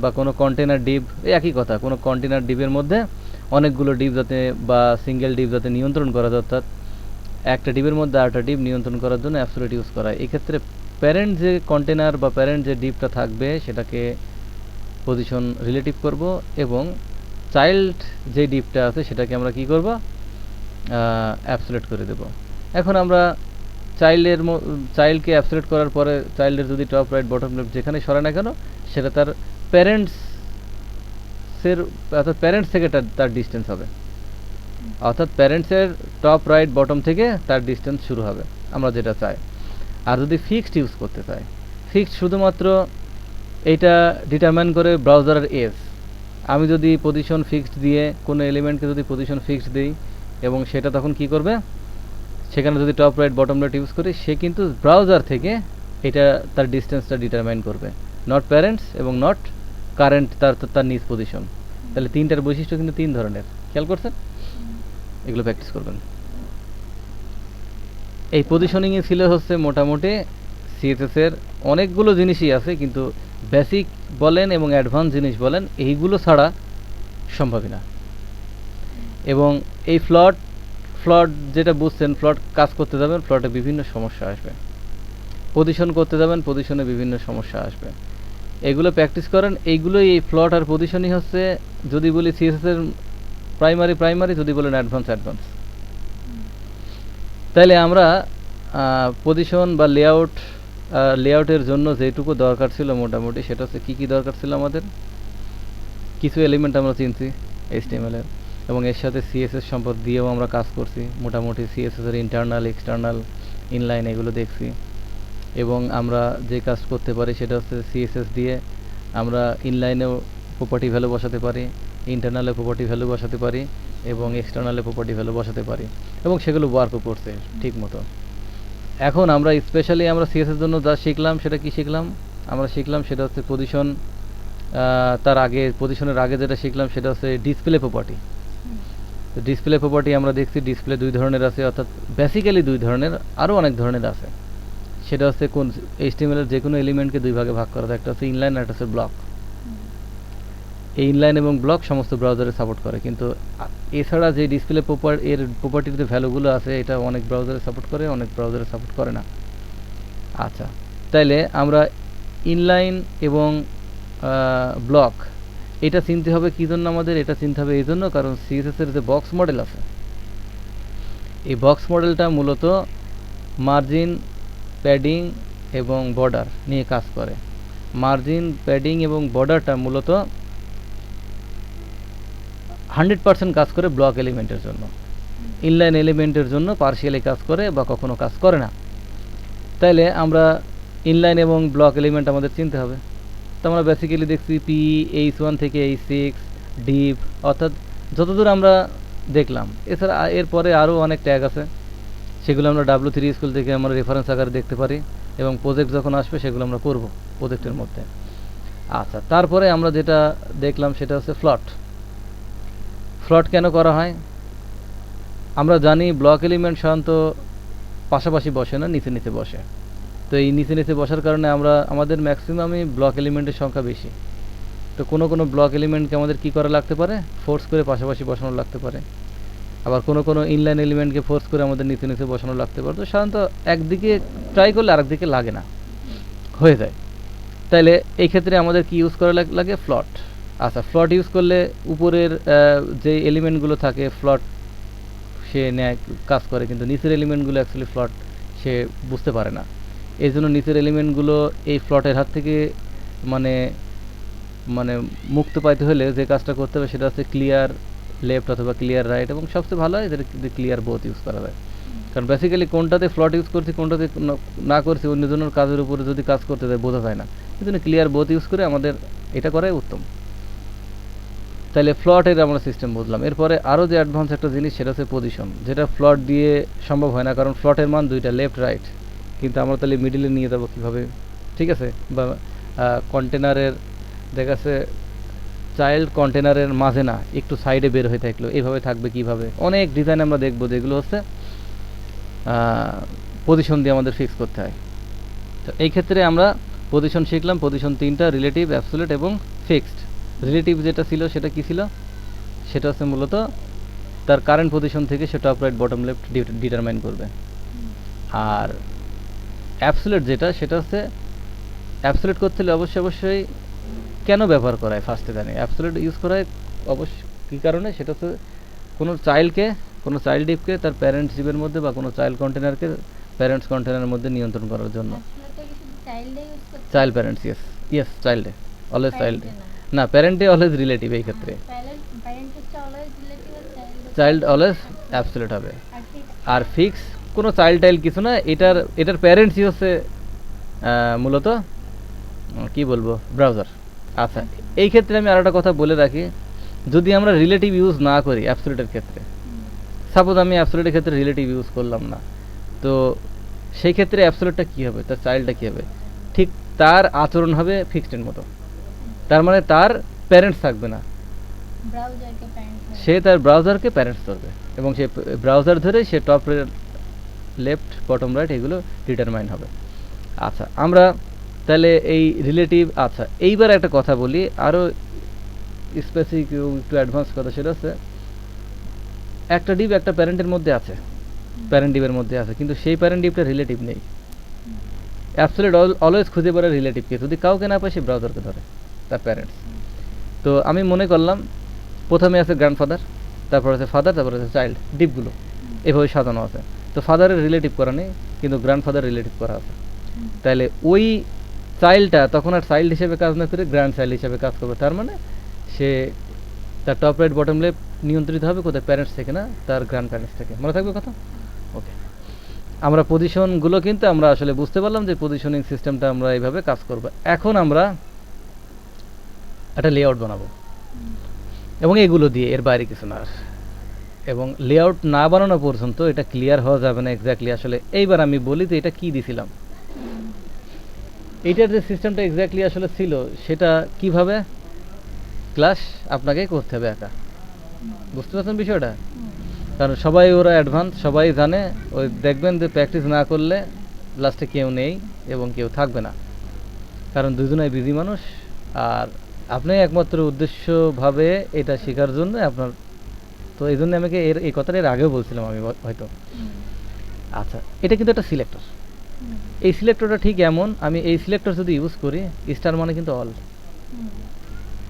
বা কোনো কন্টেনার ডিপ, একই কথা, কোনো কন্টেনার ডিপের মধ্যে অনেকগুলো ডিপ যাতে বা সিঙ্গেল ডিপ যাতে নিয়ন্ত্রণ করা যায়, অর্থাৎ একটা ডিপের মধ্যে আরেকটা ডিপ নিয়ন্ত্রণ করার জন্য অ্যাবসোলিউট ইউজ করা হয়। এক্ষেত্রে প্যারেন্ট যে কন্টেনার বা প্যারেন্ট যে ডিপটা থাকবে সেটাকে পজিশন রিলেটিভ করব, এবং চাইল্ড যে ডিপটা আছে সেটাকে আমরা কি করব, অ্যাবসোলিউট করে দেব। এখন আমরা চাইল্ডকে অ্যাবসোলিউট করার পরে চাইল্ডের যদি টপ রাইট বটম লেফট যেখানে সরে না কেন সেটা তার প্যারেন্টসের, অর্থাৎ প্যারেন্টস থেকে তার ডিস্টেন্স হবে, অর্থাৎ প্যারেন্টসের টপ রাইট বটম থেকে তার ডিস্টেন্স শুরু হবে, আমরা যেটা চাই। আর যদি ফিক্সড ইউজ করতে চাই, ফিক্সড শুধুমাত্র এইটা ডিটারমাইন করে ব্রাউজারের এজ। আমি যদি পজিশন ফিক্সড দিয়ে কোনো এলিমেন্টকে যদি পজিশন ফিক্সড দিই এবং সেটা তখন কি করবে, সেখানে যদি top right bottom left use করি, সে কিন্তু ব্রাউজার থেকে এটা তার ডিস্টেন্সটা ডিটারমাইন করবে, নট প্যারেন্টস এবং নট কারেন্ট তার নিজ পজিশন। তাহলে তিনটার বৈশিষ্ট্য কিন্তু তিন ধরনের, খেয়াল করছেন? এগুলো প্র্যাকটিস করবেন। এই পজিশনিংয়ে ছিল হচ্ছে মোটামুটি সিএসএস এর অনেকগুলো জিনিসই আছে, কিন্তু বেসিক বলেন এবং অ্যাডভান্স জিনিস বলেন, এইগুলো ছাড়া সম্ভবই না। এবং এই ফ্লট যেটা বুঝছেন, ফ্লট কাজ করতে যাবেন, ফ্লটে বিভিন্ন সমস্যা আসবে। পজিশন করতে যাবেন, পজিশনে বিভিন্ন সমস্যা আসবে। এগুলো প্র্যাকটিস করেন। এইগুলোই, এই ফ্লট আর পজিশনই হচ্ছে, যদি বলি সিএসএস এর প্রাইমারি, যদি বলেন অ্যাডভান্স। তাইলে আমরা পজিশন বা লেআউটের জন্য যেটুকু দরকার ছিল মোটামুটি, সেটা হচ্ছে কি দরকার ছিল আমাদের, কিছু এলিমেন্ট আমরা চিনছি HTML এর, এবং এর সাথে সিএসএস সম্পদ দিয়েও আমরা কাজ করছি। মোটামুটি সিএসএস এর ইন্টারনাল, এক্সটার্নাল, ইনলাইন এগুলো দেখছি। এবং আমরা যে কাজ করতে পারি সেটা হচ্ছে সিএসএস দিয়ে আমরা ইনলাইনেও প্রপার্টি ভ্যালু বসাতে পারি, ইন্টারনালে প্রপার্টি ভ্যালু বসাতে পারি, এবং এক্সটার্নালে প্রপার্টি ভ্যালু বসাতে পারি, এবং সেগুলো ওয়ার্কও করছে ঠিক মতো। এখন আমরা স্পেশালি আমরা সিএসএস জন্য যা শিখলাম, সেটা কি শিখলাম? আমরা শিখলাম সেটা হচ্ছে পজিশন, তার আগে পজিশনের আগে যেটা শিখলাম সেটা হচ্ছে ডিসপ্লে প্রপার্টি। তো ডিসপ্লে প্রপার্টি আমরা দেখছি ডিসপ্লে দুই ধরনের আছে, অর্থাৎ বেসিক্যালি দুই ধরনের, আরও অনেক ধরনের আছে। সেটা হচ্ছে কোন HTML এর যে কোনো এলিমেন্টকে দুই ভাগে ভাগ করা যায়, একটা হচ্ছে ইনলাইন আর একটা হচ্ছে ব্লক। এই ইনলাইন এবং ব্লক সমস্ত ব্রাউজারে সাপোর্ট করে, কিন্তু এছাড়া যে ডিসপ্লে এর প্রপার্টির যে ভ্যালুগুলো আছে, এটা অনেক ব্রাউজারে সাপোর্ট করে, অনেক ব্রাউজারে সাপোর্ট করে না। আচ্ছা, তাইলে আমরা ইনলাইন এবং ব্লক এটা চিনতে হবে কি জন্য আমাদের? এটা চিনতে হবে এই জন্য, কারণ সিএসএস এর যে বক্স মডেল আছে, এই বক্স মডেলটা মূলত মার্জিন, প্যাডিং এবং বর্ডার নিয়ে কাজ করে। মার্জিন, প্যাডিং এবং বর্ডারটা মূলত 100% কাজ করে ব্লক এলিমেন্টের জন্য। ইনলাইন এলিমেন্টের জন্য পার্শিয়ালি কাজ করে বা কখনো কাজ করে না। তাইলে আমরা ইনলাইন এবং ব্লক এলিমেন্ট আমাদের চিনতে হবে। তো আমরা বেসিক্যালি দেখছি H1 থেকে H6, ডিপ, অর্থাৎ যতদূর আমরা দেখলাম। এছাড়া এরপরে আরও অনেক ট্যাগ আছে, সেগুলো আমরা W3 স্কুল থেকে আমরা রেফারেন্স আকারে দেখতে পারি, এবং প্রজেক্ট যখন আসবে সেগুলো আমরা করব প্রজেক্টের মধ্যে। আচ্ছা, তারপরে আমরা যেটা দেখলাম সেটা হচ্ছে ফ্লট কেন করা হয়? আমরা জানি ব্লক এলিমেন্ট সাধারণত পাশাপাশি বসে না, নিচে নিচে বসে। তো এই নিচে নিচে বসার কারণে আমাদের ম্যাক্সিমামই ব্লক এলিমেন্টের সংখ্যা বেশি। তো কোনো ব্লক এলিমেন্টকে আমাদের কি করা লাগতে পারে? ফোর্স করে পাশাপাশি বসানো লাগতে পারে। আবার কোনো ইনলাইন এলিমেন্টকে ফোর্স করে আমাদের নিচে নিচে বসানো লাগতে পারে। তো সাধারণত একদিকে ট্রাই করলে আরেকদিকে লাগে না, হয়ে যায়। তাইলে এই ক্ষেত্রে আমাদের কি ইউজ করা লাগে? ফ্লট। আচ্ছা, ফ্লট ইউজ করলে উপরের যে এলিমেন্টগুলো থাকে ফ্লট সে নেয়, কাজ করে, কিন্তু নিচের এলিমেন্টগুলো অ্যাকচুয়ালি ফ্লট সে বুঝতে পারে না। এই জন্য নিচের এলিমেন্টগুলো এই ফ্লটের হাত থেকে মানে মুক্ত পাইতে হলে যে কাজটা করতে হবে সেটা হচ্ছে ক্লিয়ার লেফট অথবা ক্লিয়ার রাইট, এবং সবচেয়ে ভালো হয় যেটা ক্লিয়ার বোথ ইউজ করা যায়। কারণ বেসিক্যালি কোনটাতে ফ্লট ইউজ করছি, কোনটাতে না করছি, অন্যজনের কাজের উপরে যদি কাজ করতে যায় বোঝা যায় না। এই জন্য ক্লিয়ার বোথ ইউজ করে আমাদের এটা করাই উত্তম। তাহলে ফ্লটের আমরা সিস্টেম বুঝলাম। এরপরে আরও যে অ্যাডভান্স একটা জিনিস সেটা হচ্ছে পজিশন, যেটা ফ্লট দিয়ে সম্ভব হয় না, কারণ ফ্লটের মান দুইটা, লেফট রাইট, কিন্তু আমরা তাহলে মিডিলে নিয়ে যাবো কীভাবে? ঠিক আছে, বা কন্টেনারের দেখাচ্ছে চাইল্ড কন্টেনারের মাঝে না, একটু সাইডে বের হয়ে থাকলো, এইভাবে থাকবে কিভাবে? অনেক ডিজাইন আমরা দেখবো যেগুলো হচ্ছে পজিশন দিয়ে আমাদের ফিক্স করতে হয়। তো এই ক্ষেত্রে আমরা পজিশন শিখলাম, পজিশন 3টা, রিলেটিভ, অ্যাবসলিউট এবং ফিক্সড। রিলেটিভ যেটা ছিল সেটা কি ছিল, সেটা হচ্ছে মূলত তার কারেন্ট পজিশন থেকে সে top right bottom left determine করবে। আর অ্যাবসলিউট যেটা, সেটা হচ্ছে অ্যাবসলিউট করতে হলে অবশ্যই কেন ব্যবহার করা হয় ফার্স্টে জানি। অ্যাবসলিউট ইউজ করা হয় কী কারণে, সেটা হচ্ছে কোনো চাইল্ড ডিপকে তার প্যারেন্টস ডিপের মধ্যে বা কোনো চাইল্ড কন্টেনারকে প্যারেন্টস কন্টেনারের মধ্যে নিয়ন্ত্রণ করার জন্য। চাইল্ড প্যারেন্টস, ইয়েস চাইল্ডে, অলওয়েজ চাইল্ডে না, প্যারেন্টে অলওয়েজ রিলেটিভ এই ক্ষেত্রে। চাইল্ড অলওয়েজ অ্যাবসলিউট হবে। আর ফিক্স কোনো চাইল্ড কিছু না, এটার প্যারেন্টসই হচ্ছে মূলত কি বলবো, ব্রাউজার। আচ্ছা, এই ক্ষেত্রে আমি আরেকটা কথা বলে রাখি, যদি আমরা রিলেটিভ ইউজ না করি অ্যাবসলিউটের ক্ষেত্রে, সাপোজ আমি অ্যাবসলিউটের ক্ষেত্রে রিলেটিভ ইউজ করলাম না, তো সেই ক্ষেত্রে অ্যাবসলিউটটা কী হবে, তার চাইল্ডটা কী হবে, ঠিক তার আচরণ হবে ফিক্সডের মতো। তার মানে তার প্যারেন্টস থাকবে না, সে তার ব্রাউজারকে প্যারেন্টস ধরবে এবং সে ব্রাউজার ধরে সে টপ লেফট বটম রাইট এগুলো ডিটারমাইন হবে। আচ্ছা, আমরা তাহলে এই রিলেটিভ, আচ্ছা এইবার একটা কথা বলি আরও স্পেসিফিক একটু অ্যাডভান্স কথা, সেটা হচ্ছে একটা ডিপ একটা প্যারেন্টের মধ্যে আছে, প্যারেন্ট ডিপের মধ্যে আছে, কিন্তু সেই প্যারেন্ট ডিপটা রিলেটিভ নেই। অ্যাবসলিউট অলওয়েজ খুঁজে পারে রিলেটিভকে, যদি কাউকে না পায় সে ব্রাউজারকে ধরে তার প্যারেন্টস। তো আমি মনে করলাম প্রথমে আছে গ্র্যান্ডফাদার, তারপর আছে ফাদার, তারপর আছে চাইল্ড, ডিপগুলো এভাবে সাজানো আছে। তো ফাদারের রিলেটিভ করা নেই, কিন্তু গ্র্যান্ডফাদার রিলেটিভ করা আছে। তাহলে ওই চাইল্ডটা তখন আর চাইল্ড হিসেবে কাজ না করে গ্র্যান্ড চাইল্ড হিসেবে কাজ করবে। তার মানে সে তার টপ রাইট বটম লেফট নিয়ন্ত্রিত হবে কোথায়, প্যারেন্টস থেকে না, তার গ্র্যান্ড প্যারেন্টস থেকে। মনে থাকবে কথা? ওকে, আমরা পজিশনগুলো কিন্তু আমরা আসলে বুঝতে পারলাম যে পজিশনিং সিস্টেমটা আমরা এইভাবে কাজ করব। এখন আমরা একটা লেআউট বানাবো এবং এগুলো দিয়ে, এর বাইরে কিছু না। এবং লেআউট না বানানো পর্যন্ত এটা ক্লিয়ার হওয়া যাবে না এক্স্যাক্টলি আসলে। এইবার আমি বলি যে এটা কি দিছিলাম, এইটার যে সিস্টেমটা এক্স্যাক্টলি আসলে ছিল সেটা কিভাবে ক্লাস আপনাকে করতে হবে একা। বুঝতে পারছেন বিষয়টা? কারণ সবাই ওরা অ্যাডভান্স, সবাই জানে। ওই দেখবেন যে প্র্যাকটিস না করলে লাস্টে কেউ নেই এবং কেউ থাকবে না, কারণ দুজনেই বিজি মানুষ। আর আপনি একমাত্র উদ্দেশ্যভাবে এটা শেখার জন্য আপনার, তো এই জন্য আমাকে এই কথাটা এর আগেও বলছিলাম আমি হয়তো। আচ্ছা, এটা কিন্তু একটা সিলেক্টর। এই সিলেক্টরটা ঠিক এমন, আমি এই সিলেক্টর যদি ইউজ করি, স্টার মানে কিন্তু অল।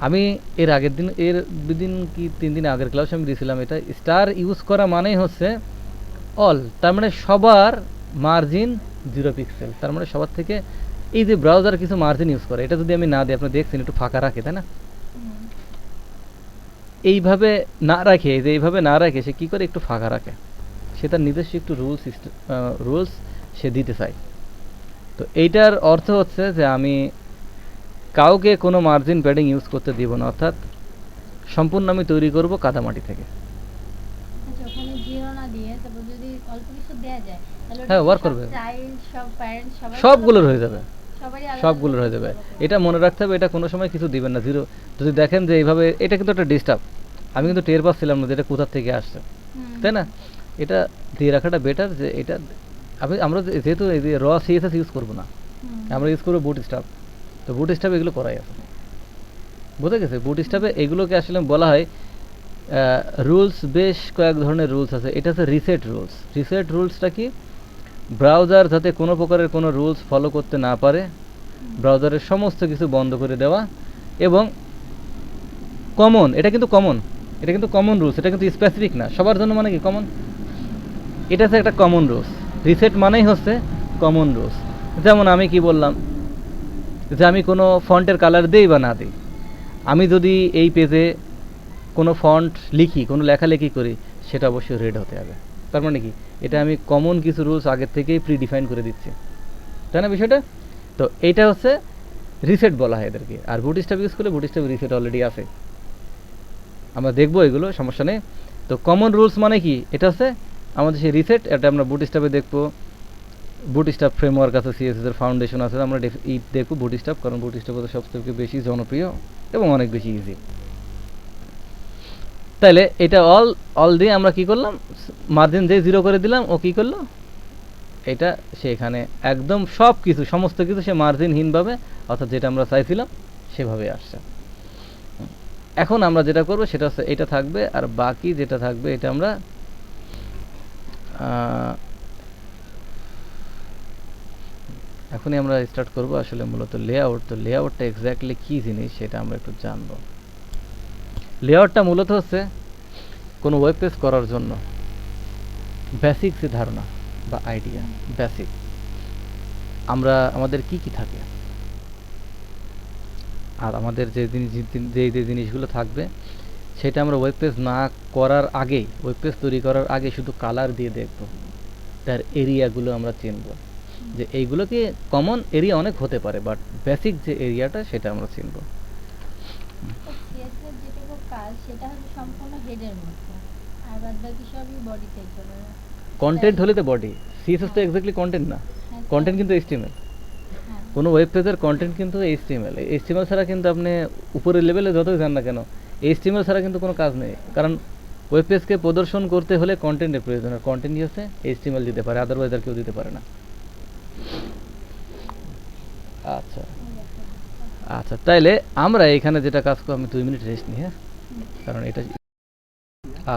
আমি এর আগের দিন, এর দুদিন কি 3 দিন আগের ক্লাসে আমি দিয়েছিলাম, এটা স্টার ইউজ করা মানেই হচ্ছে অল। তার মানে সবার মার্জিন 0 পিক্সেল। তার মানে সবার থেকে, এই যে ব্রাউজার কিছু মার্জিন ইউজ করে, এটা যদি আমি না দিই, আপনি দেখছেন একটু ফাঁকা রাখে, তাই না? এইভাবে না রাখে, যে এইভাবে না রাখে সে কী করে, একটু ফাঁকা রাখে। সে তার নিজস্ব একটু রুলস সে দিতে চায়। তো এইটার অর্থ হচ্ছে যে আমি কাউকে কোনো মার্জিন প্যাডিং ইউজ করতে দিব না, অর্থাৎ সম্পূর্ণ আমি তৈরি করব কাদামাটি থেকে। হ্যাঁ, ওয়ার্ক করবে, সবগুলোর হয়ে যাবে, সবগুলোর হয়ে যাবে। এটা মনে রাখতে হবে, এটা কোনো সময় কিছু দিবেন না, 0। যদি দেখেন যে এইভাবে, এটা কিন্তু একটা ডিস্টার্ব, আমি কিন্তু টের পাচ্ছিলাম না যে এটা কোথা থেকে আসছে, তাই না? এটা দিয়ে রাখাটা বেটার। যে এটা আমরা যেহেতু এই যে র সিএসএস ইউজ করবো না, আমরা ইউজ করবো বুট স্টাফ। তো বুট স্টাফে এগুলো করাই আছে, বুঝে গেছে? বুট স্টাফে এগুলোকে আসলে বলা হয় রুলস। বেশ কয়েক ধরনের রুলস আছে। এটা হচ্ছে রিসেট রুলস। রিসেট রুলসটা কি, ব্রাউজার যাতে কোনো প্রকারের কোনো রুলস ফলো করতে না পারে, ব্রাউজারের সমস্ত কিছু বন্ধ করে দেওয়া। এবং কমন, এটা কিন্তু কমন রুলস, এটা কিন্তু স্পেসিফিক না সবার জন্য। মানে কি কমন, এটা হচ্ছে একটা কমন রুলস। রিসেট মানেই হচ্ছে কমন রুলস। যেমন আমি কি বললাম, যে আমি কোনো ফন্টের কালার দেই বা না দিই, আমি যদি এই পেজে কোনো ফন্ট লিখি, কোনো লেখালেখি করি, সেটা অবশ্যই রেড হতে হবে। তার মানে কি, এটা আমি কমন কিছু রুলস আগের থেকেই প্রিডিফাইন করে দিচ্ছি, তাই না বিষয়টা? তো এইটা হচ্ছে রিসেট বলা হয় এদেরকে। আর বুটস্ট্র্যাপ ইউজ করলে বুটস্ট্র্যাপ রিসেট অলরেডি আছে, আমরা দেখবো এগুলো, সমস্যা নেই। তো কমন রুলস মানে কি, এটা হচ্ছে আমাদের সেই রিসেট। এটা আমরা বুটস্ট্র্যাপে দেখবো। বুটস্ট্র্যাপ ফ্রেমওয়ার্ক আছে, সিএসএস এর ফাউন্ডেশন আছে, আমরা দেখবো বুটস্ট্র্যাপ, কারণ বুটস্ট্র্যাপ হচ্ছে সবথেকে বেশি জনপ্রিয় এবং অনেক বেশি ইজি। তাহলে এটা অল দিয়ে আমরা কি করলাম, মার্জিন যে 0 করে দিলাম, ও কি করলো, এটা সে এখানে একদম সব কিছু সমস্ত কিছু সে মার্জিনহীনভাবে অর্থাৎ যেটা আমরা চাইছিলাম সেভাবে আসছে। এখন আমরা যেটা করব সেটা হচ্ছে এটা থাকবে, আর বাকি যেটা থাকবে এটা আমরা এখনই আমরা স্টার্ট করব আসলে মূলত লেআউট। তো লেআউটটা এক্স্যাক্টলি কী জিনিস সেটা আমরা একটু জানব। লেআউটটা মূলত হচ্ছে কোনো ওয়েব পেজ করার জন্য বেসিক যে ধারণা বা আইডিয়া, বেসিক আমাদের কি কি থাকে আর আমাদের যে জিনিসগুলো থাকবে সেটা আমরা ওয়েব পেজ না করার আগেই, ওয়েব পেজ তৈরি করার আগে শুধু কালার দিয়ে দেখব, তার এরিয়াগুলো আমরা চিনব যে এইগুলোকে কমন এরিয়া অনেক হতে পারে, বাট বেসিক যে এরিয়াটা সেটা আমরা চিনব। সিএসএস যেটুকু কাজ সেটা হচ্ছে সম্পূর্ণ হেডের মধ্যে, আর বাদ বাকি সবই বডিতে চলে। কন্টেন্ট হলে তো বডি, সিএসএস তো এক্স্যাক্টলি কন্টেন্ট না, কন্টেন্ট কিন্তু এইচটিএমএল। কোনো ওয়েব পেজের কন্টেন্ট কিন্তু এইচটিএমএল। এইচটিএমএল ছাড়া কিন্তু আপনি উপরের লেভেলে যতই যান না কেন, এইচটিএমএল ছাড়া কিন্তু কোনো কাজ নেই। কারণ ওয়েব পেজকে প্রদর্শন করতে হলে কন্টেন্টের প্রয়োজন, আর কন্টেন্টই হচ্ছে এইচটিএমএল দিতে পারে, আদারওয়াইজ আর কেউ দিতে পারে না। আচ্ছা আচ্ছা, তাইলে আমরা এখানে যেটা কাজ করব, আমি 2 মিনিট রেস্ট নিই, হ্যাঁ, কারণ এটা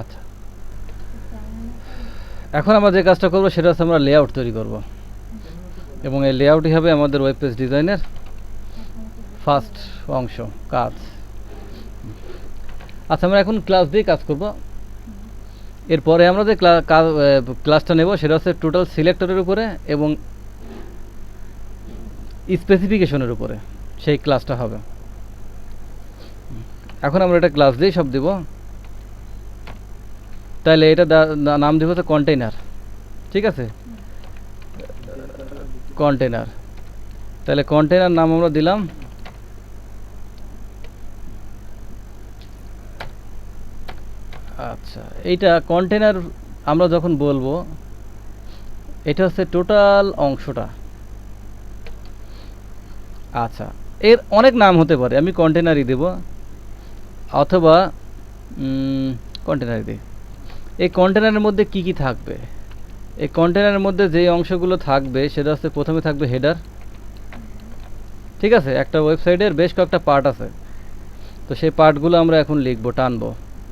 আচ্ছা। এখন আমরা যে কাজটা করব সেটা হচ্ছে আমরা লেআউট তৈরি করব, এবং এই লেআউটই হবে আমাদের ওয়েব পেজ ডিজাইনের ফার্স্ট অংশ কাজ। আচ্ছা, আমরা এখন ক্লাস দিয়ে কাজ করব। এরপরে আমরা যে ক্লাসটা নেব সেটা হচ্ছে টোটাল সিলেক্টরের উপরে এবং স্পেসিফিকেশনের উপরে সেই ক্লাসটা হবে। এখন আমরা এটা ক্লাস দিয়ে সব দেব। তাহলে এটা নাম দেব হচ্ছে কন্টেইনার, ঠিক আছে, কন্টেইনার। তাহলে কন্টেইনার নাম আমরা দিলাম আচ্ছা। এইটা কন্টেইনার আমরা যখন বলবো এটা হচ্ছে টোটাল অংশটা। আচ্ছা, এর অনেক নাম হতে পারে, আমি কন্টেইনারই দেব অথবা কন্টেইনারই দিই। এই কন্টেইনারের মধ্যে কি কি থাকবে? এই কন্টেইনারের মধ্যে যে অংশগুলো থাকবে সেটা হচ্ছে প্রথমে থাকবে হেডার, ঠিক আছে। একটা ওয়েবসাইটের বেশ কয়েকটা পার্ট আছে, তো সেই পার্টগুলো আমরা এখন লিখবো, টানবো।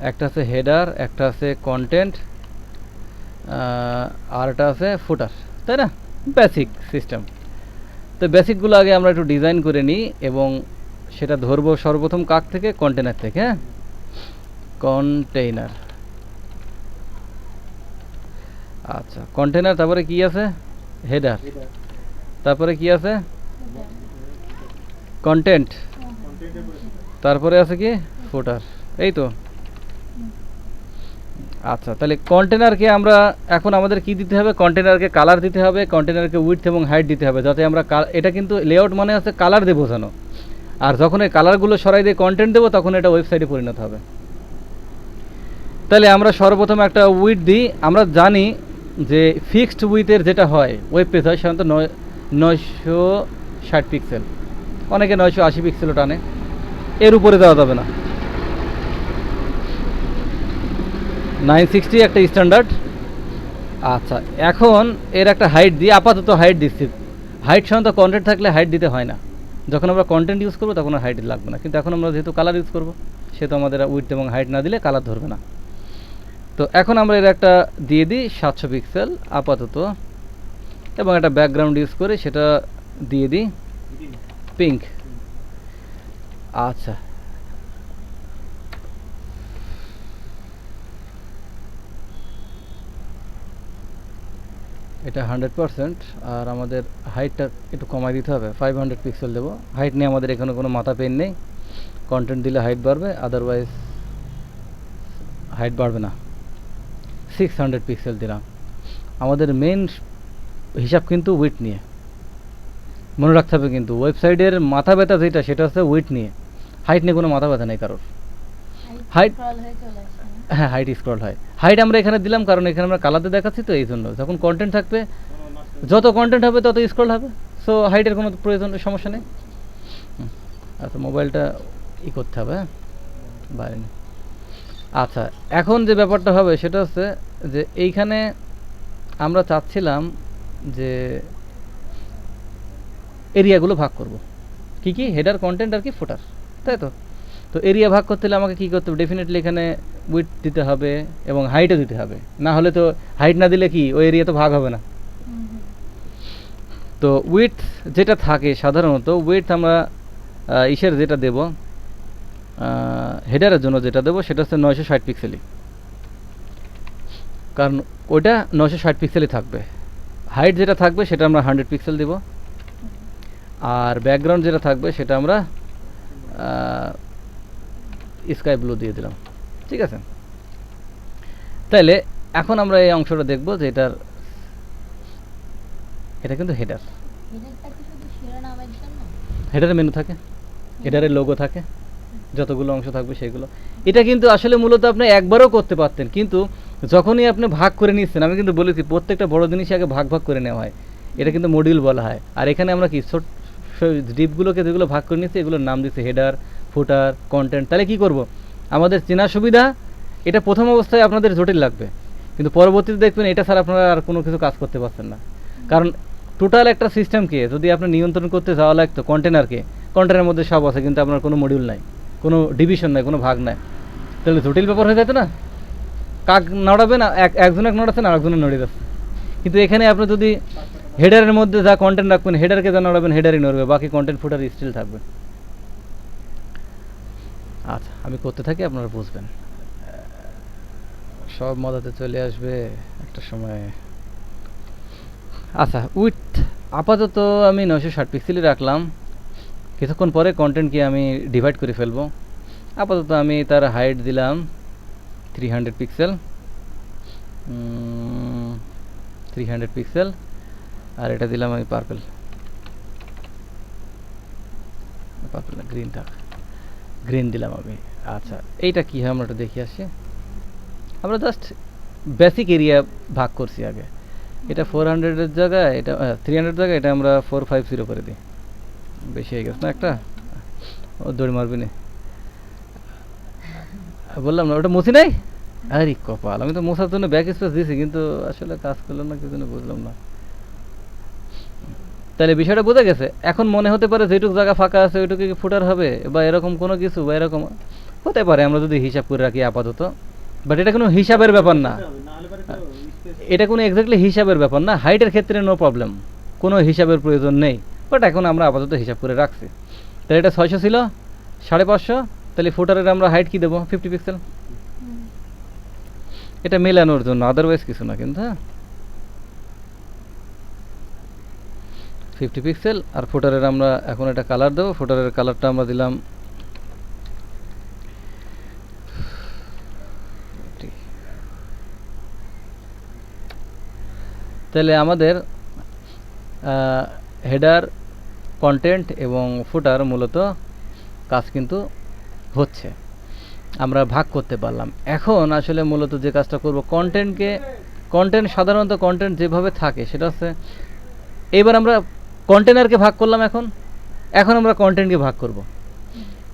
একটা আছে হেডার, একটা আছে কন্টেন্ট, আর একটা আছে ফুটার, তাই না? Basic system. তো বেসিকগুলো আগে আমরা একটু ডিজাইন করে নিই এবং সেটা ধরবো সর্বপ্রথম কাক থেকে, কন্টেইনার থেকে। হ্যাঁ, কন্টেইনার। আচ্ছা, কন্টেইনার, তারপরে কি আছে? হেডার, তারপরে কি আছে? কন্টেন্ট, তারপরে আছে কি? ফুটার, এই তো। আচ্ছা, তাহলে কন্টেইনারকে আমরা এখন আমাদের কি দিতে হবে? কন্টেইনারকে কালার দিতে হবে, কন্টেইনারকে উইডথ এবং হাইট দিতে হবে, যাতে আমরা এটা কিন্তু লেআউট মানে হচ্ছে কালার দিয়ে বোঝানো, আর যখন এই কালারগুলো সরাই দিয়ে কন্টেন্ট দেবো তখন এটা ওয়েবসাইটে পরিণত হবে। তাহলে আমরা সর্বপ্রথম একটা উইডথ দিই। আমরা জানি যে ফিক্সড উইথের যেটা হয় ওয়েব পেজ হয় সাধারণত 960 পিক্সেল, অনেকে 980 পিক্সেলও টানে, এর উপরে দেওয়া যাবে না। 960 একটা স্ট্যান্ডার্ড। আচ্ছা, এখন এর একটা হাইট দিই, আপাতত হাইট দিচ্ছি। হাইট সাধারণত কন্টেন্ট থাকলে হাইট দিতে হয় না, যখন আমরা কন্টেন্ট ইউজ করবো তখন আর হাইট লাগবে না, কিন্তু এখন আমরা যেহেতু কালার ইউজ করবো সেহেতু আমাদের উইডথ এবং হাইট না দিলে কালার ধরবে না। তো এখন আমরা এর একটা দিয়ে দিই 700 পিক্সেল আপাতত, এবং একটা ব্যাকগ্রাউন্ড ইউজ করে সেটা দিয়ে দিই পিঙ্ক। আচ্ছা, এটা 100%, আর আমাদের হাইটটা একটু কমাই দিতে হবে, 500 পিক্সেল দেবো। হাইট নিয়ে আমাদের এখানে কোনো মাথা পেন নেই, কন্টেন্ট দিলে হাইট বাড়বে, আদারওয়াইজ হাইট বাড়বে না। 600 পিক্সেল দিলাম। আমাদের মেন হিসাব কিন্তু উইডথ নিয়ে, মনে রাখতে হবে কিন্তু ওয়েবসাইটের মাথা ব্যথা যেটা সেটা হচ্ছে উইডথ নিয়ে, হাইট নিয়ে কোনো মাথা ব্যথা নেই কারোর। হাইট, হ্যাঁ, হাইট স্ক্রল হয়। হাইট আমরা এখানে দিলাম কারণ এখানে আমরা কালাতে দেখাচ্ছি, তো এই জন্য যখন কন্টেন্ট থাকবে, যত কন্টেন্ট হবে তত স্ক্রল হবে, সো হাইটের কোনো প্রয়োজন, সমস্যা নেই। আচ্ছা, মোবাইলটা করতে হবে, হ্যাঁ, বাইরে। আচ্ছা, এখন যে ব্যাপারটা হবে সেটা হচ্ছে যে এইখানে আমরা চাচ্ছিলাম যে এরিয়াগুলো ভাগ করব কি কি হেডার কন্টেন্ট আর কি ফুটার, তাই তো। তো এরিয়া ভাগ করতে হলে আমাকে কী করতে হবে, ডেফিনেটলি এখানে উইডথ দিতে হবে এবং হাইটও দিতে হবে, না হলে তো হাইট না দিলে কি ওই এরিয়া তো ভাগ হবে না। তো উইডথ যেটা থাকে সাধারণত, উইডথ আমরা ইসের যেটা দেব হেডারের জন্য যেটা দেবো সেটা হচ্ছে 960 পিক্সেলই, কারণ ওইটা 960 পিক্সেলই থাকবে। হাইট যেটা থাকবে সেটা আমরা 100 পিক্সেল দেব, আর ব্যাকগ্রাউন্ড যেটা থাকবে সেটা আমরা স্কাই ব্লু দিয়ে দিলাম, ঠিক আছে। তাইলে এখন আমরা এই অংশটা দেখব যে এটা কিন্তু হেডার, হেডারটা কি শুধু শিরোনামের জন্য? হেডারের মেনু থাকে, হেডারের লোগো থাকে, যতগুলো অংশ থাকবে সেগুলো। এটা কিন্তু আসলে মূলত আপনি একবারও করতে পারতেন, কিন্তু যখনই আপনি ভাগ করে নিচ্ছেন, আমি কিন্তু বলেছি প্রত্যেকটা বড় জিনিস আগে ভাগ ভাগ করে নেওয়া হয়, এটা কিন্তু মডিউল বলা হয়। আর এখানে আমরা কি ছোট ডিপগুলোকে যেগুলো ভাগ করে নিচ্ছি এগুলোর নাম দিচ্ছি হেডার, ফুটার, কন্টেন্ট। তাহলে কি করব, আমাদের চেনা সুবিধা, এটা প্রথম অবস্থায় আপনাদের জটিল লাগবে, কিন্তু পরবর্তীতে দেখবেন এটা ছাড়া আপনারা আর কোনো কিছু কাজ করতে পারছেন না। কারণ টোটাল একটা সিস্টেমকে যদি আপনি নিয়ন্ত্রণ করতে যাওয়া লাগতো কন্টেনারকে, কন্টেনারের মধ্যে সব আছে কিন্তু আপনার কোনো মডিউল নাই, কোনো ডিভিশন নাই, কোনো ভাগ নাই, তাহলে জটিল ব্যাপার হয়ে যেত না। কাক নড়াবে না, একজনে নড়াচ্ছে না আরেকজনে নড়ে যাচ্ছে। কিন্তু এখানে আপনি যদি হেডারের মধ্যে যা কন্টেন্ট রাখবেন, হেডারকে যা নড়াবেন হেডারই নড়বে, বাকি কন্টেন্ট ফুটার স্টিল থাকবে। আচ্ছা আমি করতে থাকি, আপনারা বুঝবেন, সব মজাতে চলে আসবে একটা সময়। আচ্ছা উইথ আপাতত আমি 960 পিক্সেলই রাখলাম, কিছুক্ষণ পরে কন্টেন্টকে আমি ডিভাইড করে ফেলবো। আপাতত আমি তার হাইট দিলাম 300 পিক্সেল, 300 পিক্সেল, আর এটা দিলাম আমি পার্পল, পার্পল না গ্রিন থাক, গ্রিন দিলাম আমি। আচ্ছা এইটা কী হয় আমরা একটু দেখে আসি। আমরা জাস্ট বেসিক এরিয়া ভাগ করছি আগে, এটা 400-এর জায়গায়, এটা 300 জায়গায়, এটা আমরা 450 করে দিই, বেশি হয়ে গেছে না একটা, ও দৌড় মারবি না, বললাম না ওটা মুছি নাই। আরে কপাল, আমি তো মোছার জন্য ব্যাক স্পেস দিয়েছি কিন্তু আসলে কাজ করলাম না, কি জন্য বুঝলাম না। তাহলে বিষয়টা বোঝা গেছে। এখন মনে হতে পারে যেটুকু জায়গা ফাঁকা আছে ওইটুকু কি ফুটার হবে বা এরকম কোনো কিছু, বা এরকম হতে পারে আমরা যদি হিসাব করে রাখি আপাতত, বাট এটা কোনো হিসাবের ব্যাপার না, এটা কোনো এক্স্যাক্টলি হিসাবের ব্যাপার না। হাইটের ক্ষেত্রে নো প্রবলেম, কোনো হিসাবের প্রয়োজন নেই, বাট এখন আমরা আপাতত হিসাব করে রাখছি। তাহলে এটা 600 ছিল, 550, তাহলে ফুটারের আমরা হাইট কি দেবো 50 পিক্সেল, এটা মেলানোর জন্য, আদারওয়াইজ কিছু না কিন্তু। হ্যাঁ 50 পিক্সেল, আর ফুটারের আমরা এখন এটা কালার দেবো, ফুটারের কালারটা আমরা দিলাম তাহলে আমাদের হেডার, কন্টেন্ট এবং ফুটার মূলত কাজ কিন্তু হচ্ছে, আমরা ভাগ করতে পারলাম। এখন আসলে মূলত যে কাজটা করব, কন্টেন্ট সাধারণত কন্টেন্ট যেভাবে থাকে সেটা হচ্ছে, এবার আমরা কন্টেনারকে ভাগ করলাম, এখন আমরা কন্টেন্টকে ভাগ করব।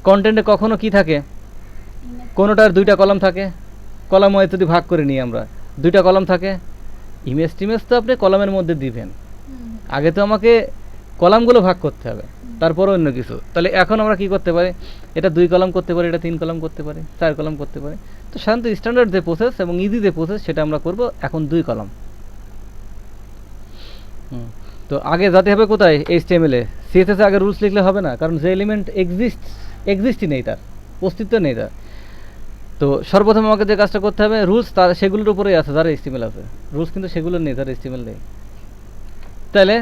কন্টেন্টে কখনো কি থাকে, কোনোটার 2টা কলাম থাকে, কলাম ওয়াইজ যদি ভাগ করে নিই আমরা, 2টা কলাম থাকে। ইমেজ টিমেজ তো আপনি কলামের মধ্যে দিবেন, আগে তো আমাকে কলামগুলো ভাগ করতে হবে, তারপর অন্য কিছু। তাহলে এখন আমরা কি করতে পারি, এটা 2 কলাম করতে পারি, এটা 3 কলাম করতে পারি, 4 কলাম করতে পারি। তো সাধারণত স্ট্যান্ডার্ড যে প্রসেস এবং ইজি যে প্রসেস সেটা আমরা করব এখন 2 কলাম। তো আগে যেতে হবে কোথায়, HTML এ। CSS এ আগে রুলস লিখলে হবে না, কারণ যে এলিমেন্ট এক্সিস্টই নেই, তার অস্তিত্ব নেই তার। তো সর্বপ্রথম আমাকে যে কাজটা করতে হবে, রুলস তার সেগুলোর উপরেই আছে যারা HTML আছে, রুলস কিন্তু সেগুলো নেই যারা HTML নেই। তাহলে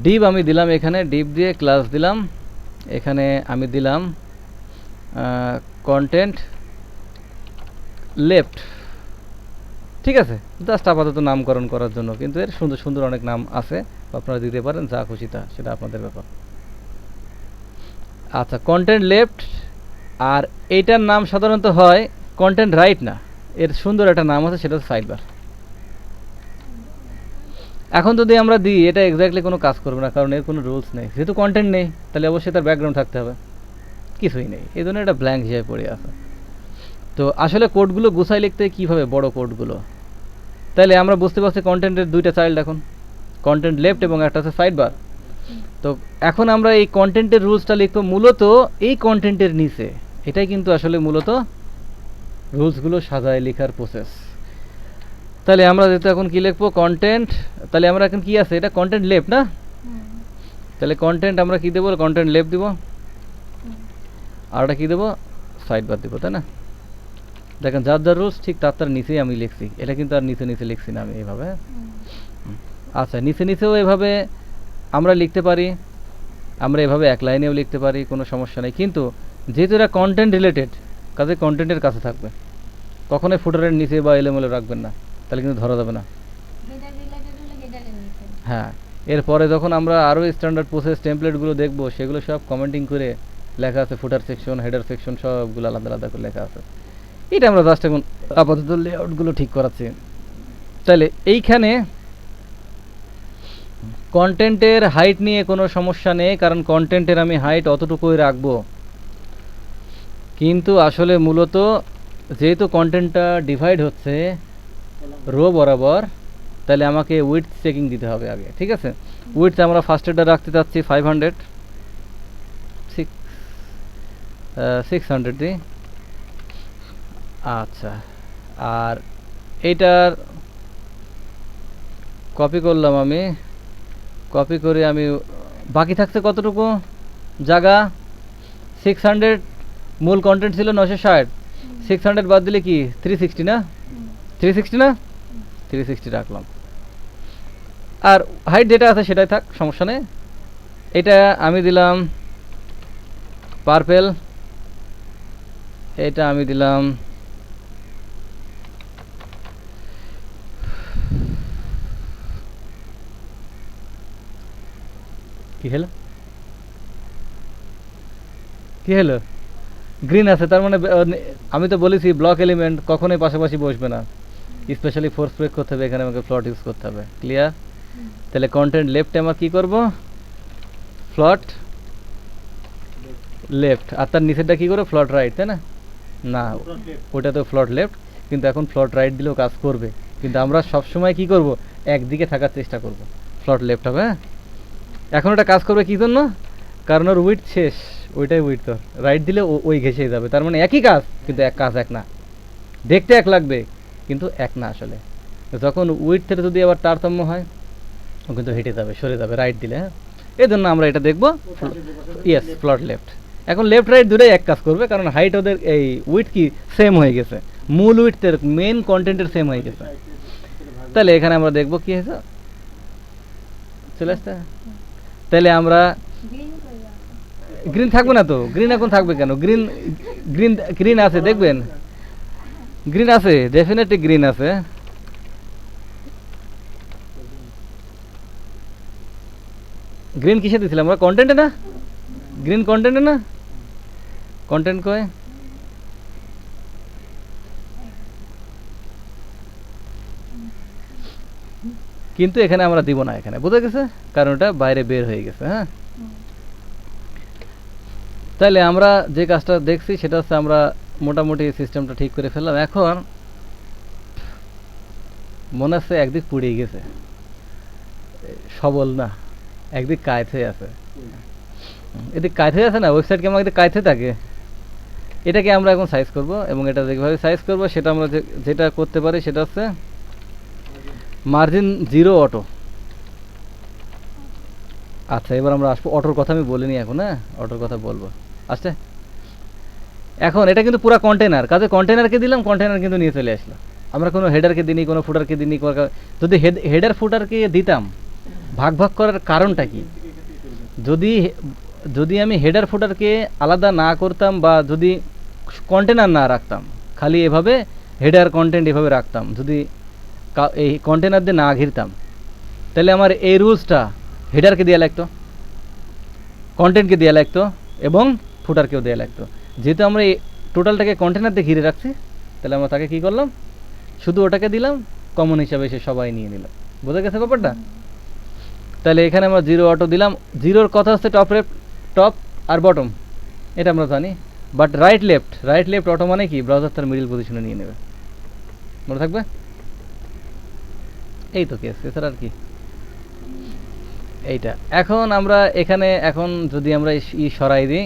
ডিভ আমি দিলাম, এখানে ডিভ দিয়ে ক্লাস দিলাম, এখানে আমি দিলাম কন্টেন্ট লেফট, ঠিক আছে, জাস্ট আপাতত নামকরণ করার জন্য, কিন্তু এর সুন্দর সুন্দর অনেক নাম আছে, আপনারা দিতে পারেন যা খুশি তা, সেটা আপনাদের ব্যাপার। আচ্ছা কন্টেন্ট লেফট, আর এইটার নাম সাধারণত হয় কন্টেন্ট রাইট না, এর সুন্দর একটা নাম আছে, সেটা হচ্ছে সাইডবার। এখন যদি আমরা দিই এটা এক্স্যাক্টলি কোনো কাজ করবে না, কারণ এর কোনো রুলস নেই, যেহেতু কন্টেন্ট নেই তাহলে অবশ্যই তার ব্যাকগ্রাউন্ড থাকতে হবে, কিছুই নেই, এই জন্য এটা ব্ল্যাঙ্ক হিসেবে পড়ে আছে। তো আসলে কোডগুলো গুছাই লিখতে কীভাবে, বড় কোডগুলো তাহলে আমরা বুঝতে পারছি কন্টেন্টের দুইটা চাইল্ড এখন, কন্টেন্ট লেফট এবং একটা আছে সাইড বার। তো এখন আমরা এই কন্টেন্টের রুলসটা লিখবো মূলত এই কন্টেন্টের নিচে। এটাই কিন্তু আসলে মূলত রুলসগুলো সাজায় লেখার প্রসেস। তাহলে আমরা যেহেতু এখন কি লিখবো কন্টেন্ট, তাহলে আমরা এখন কি আছে এটা কন্টেন্ট লেফট না, তাহলে কন্টেন্ট আমরা কি দেবো কন্টেন্ট লেফট দিব, আর ওটা কি দেবো সাইড বার দেবো, তাই না? দেখেন যার যার রুলস ঠিক তার নিচেই আমি লিখছি, এটা কিন্তু আর নিচে নিচে লিখছি না আমি এইভাবে। আচ্ছা নিচে নিচেও এভাবে আমরা লিখতে পারি, আমরা এভাবে এক লাইনেও লিখতে পারি, কোনো সমস্যা নেই। কিন্তু যেহেতু এটা কন্টেন্ট রিলেটেড, কাজে কন্টেন্টের কাছে থাকবে, কখনোই ফুটারের নিচে বা এলোমেলো রাখবেন না, তাহলে কিন্তু ধরা যাবে না। হ্যাঁ, এরপরে যখন আমরা আরও স্ট্যান্ডার্ড প্রসেস টেমপ্লেটগুলো দেখবো, সেগুলো সব কমেন্টিং করে লেখা আছে, ফুটার সেকশন হেডার সেকশন সবগুলো আলাদা আলাদা করে লেখা আছে। এটা আমরা জাস্ট এখন আপাতত লেআউটগুলো ঠিক করাচ্ছি। তাহলে এইখানে কন্টেন্টের হাইট নিয়ে কোনো সমস্যা নেই, কারণ কন্টেন্টের আমি হাইট অতটুকুই রাখবো। কিন্তু আসলে মূলত যেহেতু কন্টেন্টটা ডিভাইড হচ্ছে রো বরাবর, তাহলে আমাকে উইডথ চেকিং দিতে হবে আগে, ঠিক আছে? উইডথ আমরা ফার্স্ট এটা রাখতে চাচ্ছি 500, 600 দিই। আচ্ছা, আর এইটার কপি করলাম আমি, কপি করে আমি বাকি থাকছে কতটুকু জায়গা, 600, মূল কন্টেন্ট ছিল 960, 600 বাদ দিলে কি 360 না, 360 না, 360 রাখলাম। আর হাইট যেটা আছে সেটাই থাক, সমস্যা নেই। এটা আমি দিলাম পার্পেল, এটা আমি দিলাম কি হলো, কি হলো গ্রিন আছে, তার মানে আমি তো বলেছি ব্লক এলিমেন্ট কখনোই পাশাপাশি বসবে না, স্পেশালি ফোর্স প্রয়োগ করতে হবে, এখানে আমাকে ফ্লট ইউজ করতে হবে। ক্লিয়ার? তাহলে কন্টেন্ট লেফটে আমার কি করব, ফ্লট লেফট, আর তার নিচেরটা কি করবো ফ্লট রাইট, তাই না? না, ওটা তো ফ্লট লেফট, কিন্তু এখন ফ্লট রাইট দিলেও কাজ করবে, কিন্তু আমরা সবসময় কি করব একদিকে থাকার চেষ্টা করব, ফ্লট লেফট হবে। এখন ওটা কাজ করবে কি জন্য, কারণ ওর উইথ শেষ, ওইটাই উইথ, তো রাইট দিলে ওই ঘেসে যাবে, তার মানে একই কাজ কিন্তু এক কাজ এক না, দেখতে এক লাগবে কিন্তু এক না আসলে। যখন উইথের যদি আবার তারতম্য হয় ও কিন্তু হেঁটে যাবে, সরে যাবে রাইট দিলে। হ্যাঁ, এই জন্য আমরা এটা দেখবো ইয়েস ফ্লট লেফট। এখন লেফট রাইট দুটোই এক কাজ করবে, কারণ হাইট ওদের এই উইথ কি সেম হয়ে গেছে, মূল উইথের মেন কন্টেন্টের সেম হয়ে গেছে। তাহলে এখানে আমরা দেখবো কি হয়েছে, চলে আসতে। তাহলে আমরা গ্রিন থাকবে না তো, গ্রিন এখন থাকবে কেন, গ্রিন গ্রিন গ্রিন আছে দেখবেন, গ্রিন আছে, ডেফিনেটলি গ্রিন আছে। গ্রিন কিসে দিয়েছিলাম আমরা, কন্টেন্টে না, গ্রিন কন্টেন্টে না, কন্টেন্ট কয় কিন্তু এখানে আমরা দিব না, এখানে বোঝা গেছে, কারণ ওটা বাইরে বের হয়ে গেছে। হ্যাঁ, তাহলে আমরা যে কাজটা দেখছি সেটা হচ্ছে আমরা মোটামুটি সিস্টেমটা ঠিক করে ফেললাম। এখন মনে হচ্ছে একদিক পুড়িয়ে গেছে, সবল না, একদিক কায়েত হয়ে আছে, এদিক কায়েত হয়ে আছে না, ওয়েবসাইট কেমন একদিক কায়েত হয়ে থাকে। এটাকে আমরা এখন সাইজ করব, এবং এটা যেভাবে সাইজ করব সেটা আমরা যেটা করতে পারি সেটা হচ্ছে মার্জিন 0 অটো। আচ্ছা, এবার আমরা আসবো অটোর কথা, আমি বলিনি এখন। হ্যাঁ, অটোর কথা বলবো আচ্ছা। এখন এটা কিন্তু পুরো কন্টেনার, কাজে কন্টেনারকে দিলাম, কন্টেনার কিন্তু নিয়ে চলে আসলো। আমরা কোনো হেডারকে দিইনি, কোনো ফুটারকে দিইনি। যদি হেডার ফুটারকে দিতাম, ভাগ ভাগ করার কারণটা কি, যদি আমি হেডার ফুটারকে আলাদা না করতাম, বা যদি কন্টেনার না রাখতাম, খালি এভাবে হেডার কন্টেন্ট এভাবে রাখতাম, যদি এই কন্টেনার দিয়ে না ঘিরতাম, তাহলে আমার এই রুলসটা হেডারকে দেওয়া লাগতো, কন্টেন্টকে দেওয়া লাগতো, এবং ফুটারকেও দেওয়া লাগতো। যেহেতু আমরা এই টোটালটাকে কন্টেনার দিয়ে ঘিরে রাখছি, তাহলে আমরা তাকে কি করলাম, শুধু ওটাকে দিলাম, কমন হিসাবে সে সবাই নিয়ে নিল। বোঝা গেছে ব্যাপারটা? তাহলে এখানে আমরা 0 অটো দিলাম। 0-র কথা হচ্ছে টপ আর বটম, এটা আমরা জানি। বাট রাইট লেফট অটো মানে কি, ব্রাউজার তার মিডল পজিশনে নিয়ে নেবে, মনে থাকবে। এই তো কেস, এছাড়া আর কি। এইটা এখন আমরা এখানে এখন যদি আমরা সরাই দিই,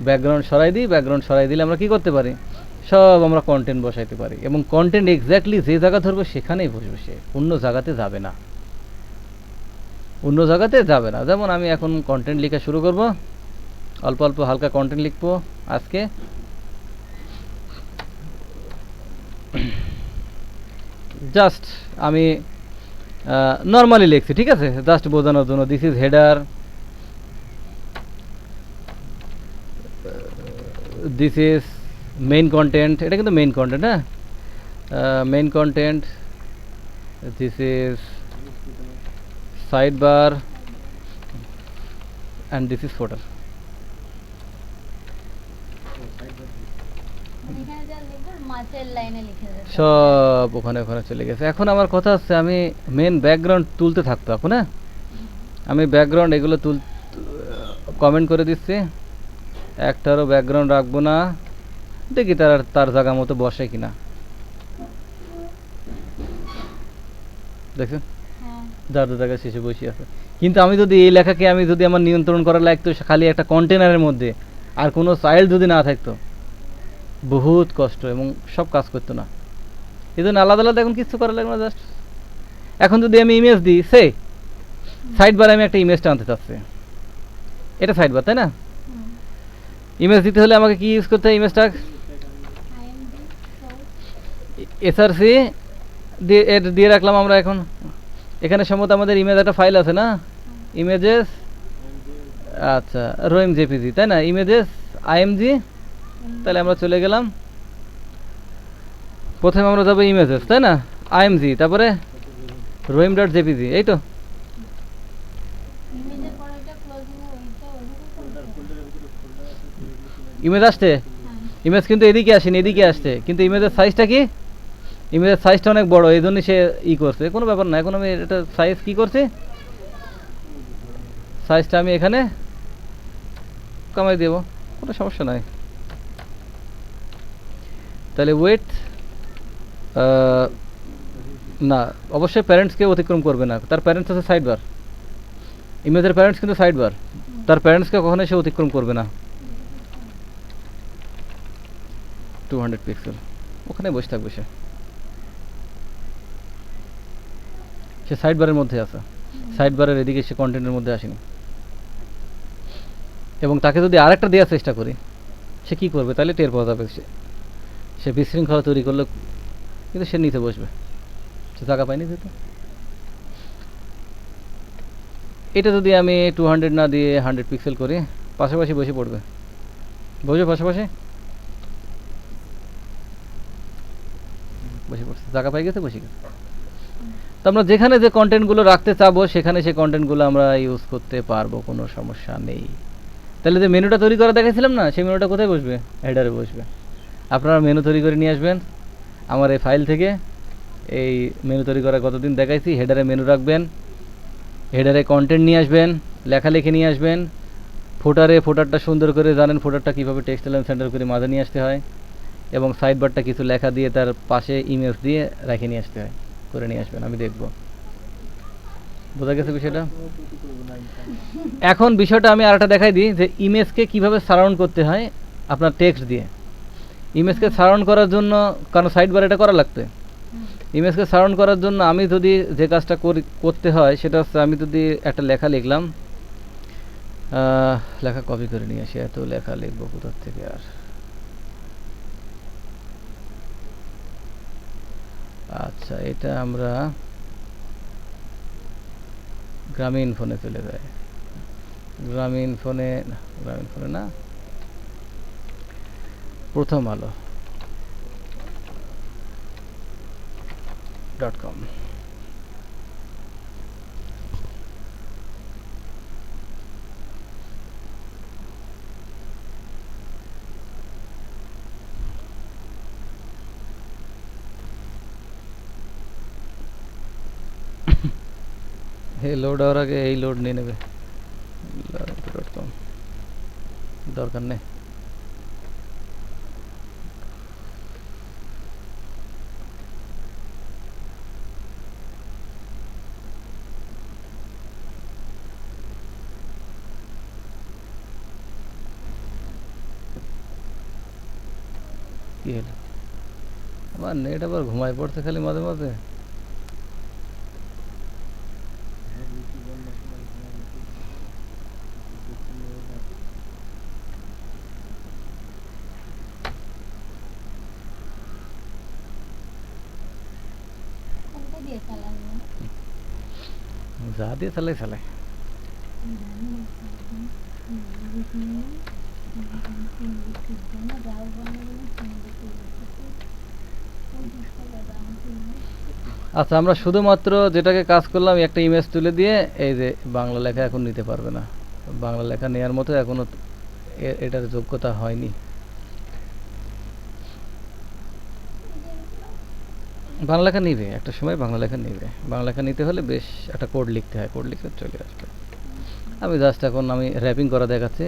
ব্যাকগ্রাউন্ড সরাই দিই, ব্যাকগ্রাউন্ড সরাই দিলে আমরা কি করতে পারি, সব আমরা কন্টেন্ট বসাইতে পারি, এবং কন্টেন্ট এক্স্যাক্টলি যে জায়গা ধরবো সেখানেই বসবে, সে অন্য জায়গাতে যাবে না, অন্য জায়গাতে যাবে না। যেমন আমি এখন কন্টেন্ট লেখা শুরু করব, অল্প অল্প হালকা কন্টেন্ট লিখবো আজকে। জাস্ট আমি নর্মালি লিখছি, ঠিক আছে, জাস্ট বোঝানোর জন্য। This is header, this is main content, এটা কিন্তু মেইন কন্টেন্ট, হ্যাঁ, main content, this is side bar, and this is ফোটার। মানে এখানে যা লিখবো মাঝের লাইনে লিখে দেবো। সব ওখানে ওখানে চলে গেছে। এখন আমার কথা হচ্ছে আমি মেন ব্যাকগ্রাউন্ড তুলতে থাকতো এখন, হ্যাঁ, আমি ব্যাকগ্রাউন্ড এগুলো কমেন্ট করে দিচ্ছি, একটারও ব্যাকগ্রাউন্ড রাখবো না, দেখি তার জায়গা মতো বসে কিনা। দেখছেন হ্যাঁ, যার জায়গায় শেষে বসে আছে। কিন্তু আমি যদি এই লেখাকে আমি যদি আমার নিয়ন্ত্রণ করা লাগতো খালি একটা কন্টেনারের মধ্যে, আর কোনো চাইল্ড যদি না থাকতো, বহুত কষ্ট এবং সব কাজ করতো না। এই জন্য আলাদা আলাদা এখন কিছু করা লাগবে না। জাস্ট এখন যদি আমি ইমেজ দিই, সে সাইড বারে আমি একটা ইমেজটা আনতে চাচ্ছি, এটা সাইড বার, তাই না? ইমেজ দিতে হলে আমাকে কি ইউজ করতে হয়, ইমেজটা IMG source এসআরসি দিয়ে রাখলাম আমরা। এখন এখানে সম্ভবত আমাদের ইমেজ একটা ফাইল আছে না, ইমেজেস, আচ্ছা, রোএম জেপিজি, তাই না, ইমেজেস আইএমজি। তাহলে আমরা চলে গেলাম, প্রথমে আমরা যাবো ইমেজেস, তাই না, আইএমজি, তারপরে রোএম ডট জেপিজি, এই তো ইমেজের পরে একটা ক্লোজিং ওইটা ওইরকম ইমেজ আসছে। হ্যাঁ, ইমেজ কিন্তু এদিকে আসেনি, এদিকে আসছে, কিন্তু ইমেজের সাইজটা কি, ইমেজের সাইজটা অনেক বড়, এই জন্যই সে করছে। কোনো ব্যাপার না, এখন আমি এটা সাইজ কি করছি, সাইজটা আমি এখানে কমাই দেব, কোনো সমস্যা নাই। তাহলে ওয়েট না, অবশ্যই প্যারেন্টসকে অতিক্রম করবে না, তার প্যারেন্টস আছে সাইড বার, ইমেজের প্যারেন্টস কিন্তু সাইড বার, তার প্যারেন্টসকে কখনোই সে অতিক্রম করবে না। 200 পিক্সেল, ওখানে বসে থাকবে সে, সে সাইড বারের মধ্যে আছে, সাইড বারের এদিকে সে কন্টেন্টের মধ্যে আসেনি। এবং তাকে যদি আরেকটা দেওয়ার চেষ্টা করি, সে কি করবে, তাহলে টের পাওয়া যাবে সে বিশৃঙ্খলা তৈরি করলো, কিন্তু সে নিতে বসবে, সে জায়গা পায়নি যেহেতু। এটা যদি আমি 200 না দিয়ে 100 পিক্সেল করি, পাশাপাশি বসে পড়বে, বসবে পাশাপাশি, বসে পড়ছে, জায়গা পাই গেছে, বসে গেছে। তো আমরা যেখানে যে কন্টেন্টগুলো রাখতে চাবো সেখানে সেই কন্টেন্টগুলো আমরা ইউজ করতে পারবো, কোনো সমস্যা নেই। তাহলে যে মেনুটা তৈরি করা দেখাইছিলাম না, সেই মেনুটা কোথায় বসবে, হেডারে বসবে। আপনারা মেনু তৈরি করে নিয়ে আসবেন আমার এই ফাইল থেকে, এই মেনু তৈরি করা কতদিন দেখাইছি, হেডারে মেনু রাখবেন, হেডারে কন্টেন্ট নিয়ে আসবেন, লেখালেখি নিয়ে আসবেন, ফোটারটা সুন্দর করে জানেন ফোটারটা কীভাবে টেক্সট এলাইন সেন্টার করে মাঝে নিয়ে আসতে হয়, এবং সাইড বারটা কিছু লেখা দিয়ে তার পাশে ইমেজ দিয়ে রেখে নিয়ে আসতে হয়, করে নিয়ে আসবেন, আমি দেখব। বোঝা গেছে বিষয়টা? এখন বিষয়টা আমি আরেকটা দেখাই দিই, যে ইমেজকে কিভাবে সারাউন্ড করতে হয় আপনার টেক্সট দিয়ে। ইমেজকে সারাউন্ড করার জন্য, কারণ সাইড বার এটা করা লাগবে, ইমেজকে সারাউন্ড করার জন্য আমি যদি যে কাজটা করতে হয় সেটা হচ্ছে, আমি যদি একটা লেখা লিখলাম, লেখা কপি করে নিয়ে আসি, এত লেখা লিখবো কোথার থেকে আর। আচ্ছা, এটা আমরা গ্রামীণ ফোনে চলে যায়, গ্রামীণ ফোনে না, প্রথম আলো .com। এই লোড হওয়ার আগে এই লোড নিয়ে নেবে, .com দরকার নেই। কি হলো? আমার নেট আবার ঘুমায় পড়ছে খালি মাঝে মাঝে। কোনটা দিয়ে চালানো? যা দিয়ে চালাই চালাই। আচ্ছা, আমরা শুধুমাত্র যেটাকে কাজ করলাম একটা ইমেজ তুলে দিয়ে এই যে বাংলা লেখা এখন নিতে পারবে না। বাংলা লেখা নেওয়ার মতো এখনো এটার যোগ্যতা হয়নি। বাংলা লেখা নিবে, একটা সময় বাংলা লেখা নিবে। বাংলা লেখা নিতে হলে বেশ একটা কোড লিখতে হয়, কোড লিখে চলে আসবে। আমি জাস্ট এখন আমি র্যাপিং করা দেখাচ্ছি।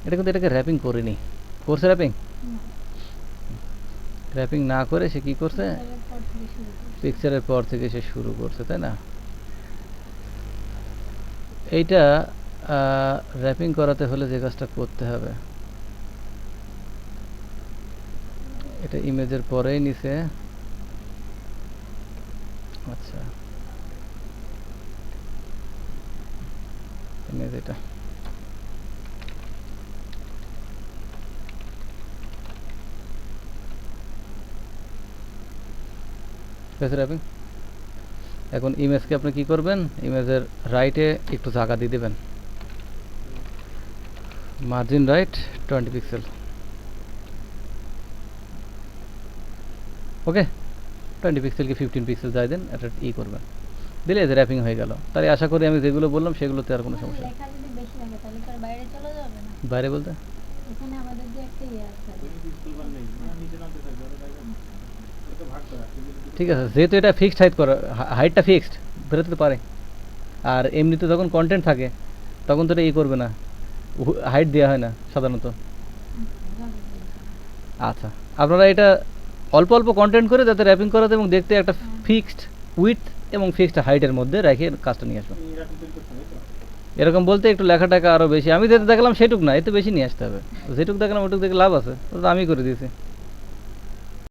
এটা কিন্তু এটাকে র্যাপিং করিনি, করছে র্যাপিং? র্যাপিং না করে সে কি করছে, পিকচারের পর থেকে সে শুরু করছে, তাই না? এইটা র্যাপিং করাতে হলে যে কাজটা করতে হবে, এটা ইমেজের পরেই নিছে। আচ্ছা, ইমেজ এটা র্যাপিং। এখন ইমেজকে আপনি কি করবেন, ইমেজের রাইটে একটু জায়গা দিয়ে দেবেন, মার্জিন রাইট 20 পিক্সেল। ওকে, 20 পিক্সেলকে 15 পিক্সেল যাই দেন, এটা ই করবেন, দিলে যে র্যাপিং হয়ে গেল। তাই আশা করি আমি যেগুলো বললাম সেগুলোতে আর কোনো সমস্যা নেই। লেখা যদি বেশি থাকে তাহলে কি আর বাইরে চলে যাবে না? বাইরে বলতে এখানে আমাদের যে একটা ইয়ে আছে, ঠিক আছে, যেহেতু এটা ফিক্সড হাইট করা, হাইটটা ফিক্সড, বেরোতে তো পারে। আর এমনিতে যখন কন্টেন্ট থাকে তখন তো এটা ই করবে না, হাইট দেওয়া হয় না সাধারণত। আচ্ছা, আপনারা এটা অল্প অল্প কন্টেন্ট করে যাতে র্যাপিং করাতে এবং দেখতে একটা ফিক্সড উইথ এবং ফিক্সড হাইটের মধ্যে রেখে কাজটা নিয়ে আসবেন। এরকম বলতে একটু লেখা টাকা আরও বেশি, আমি যেটা দেখালাম সেটুক না, এতে বেশি নিয়ে আসতে হবে। যেটুক দেখালাম ওটুক দেখে লাভ আছে, ওটা তো আমি করে দিয়েছি।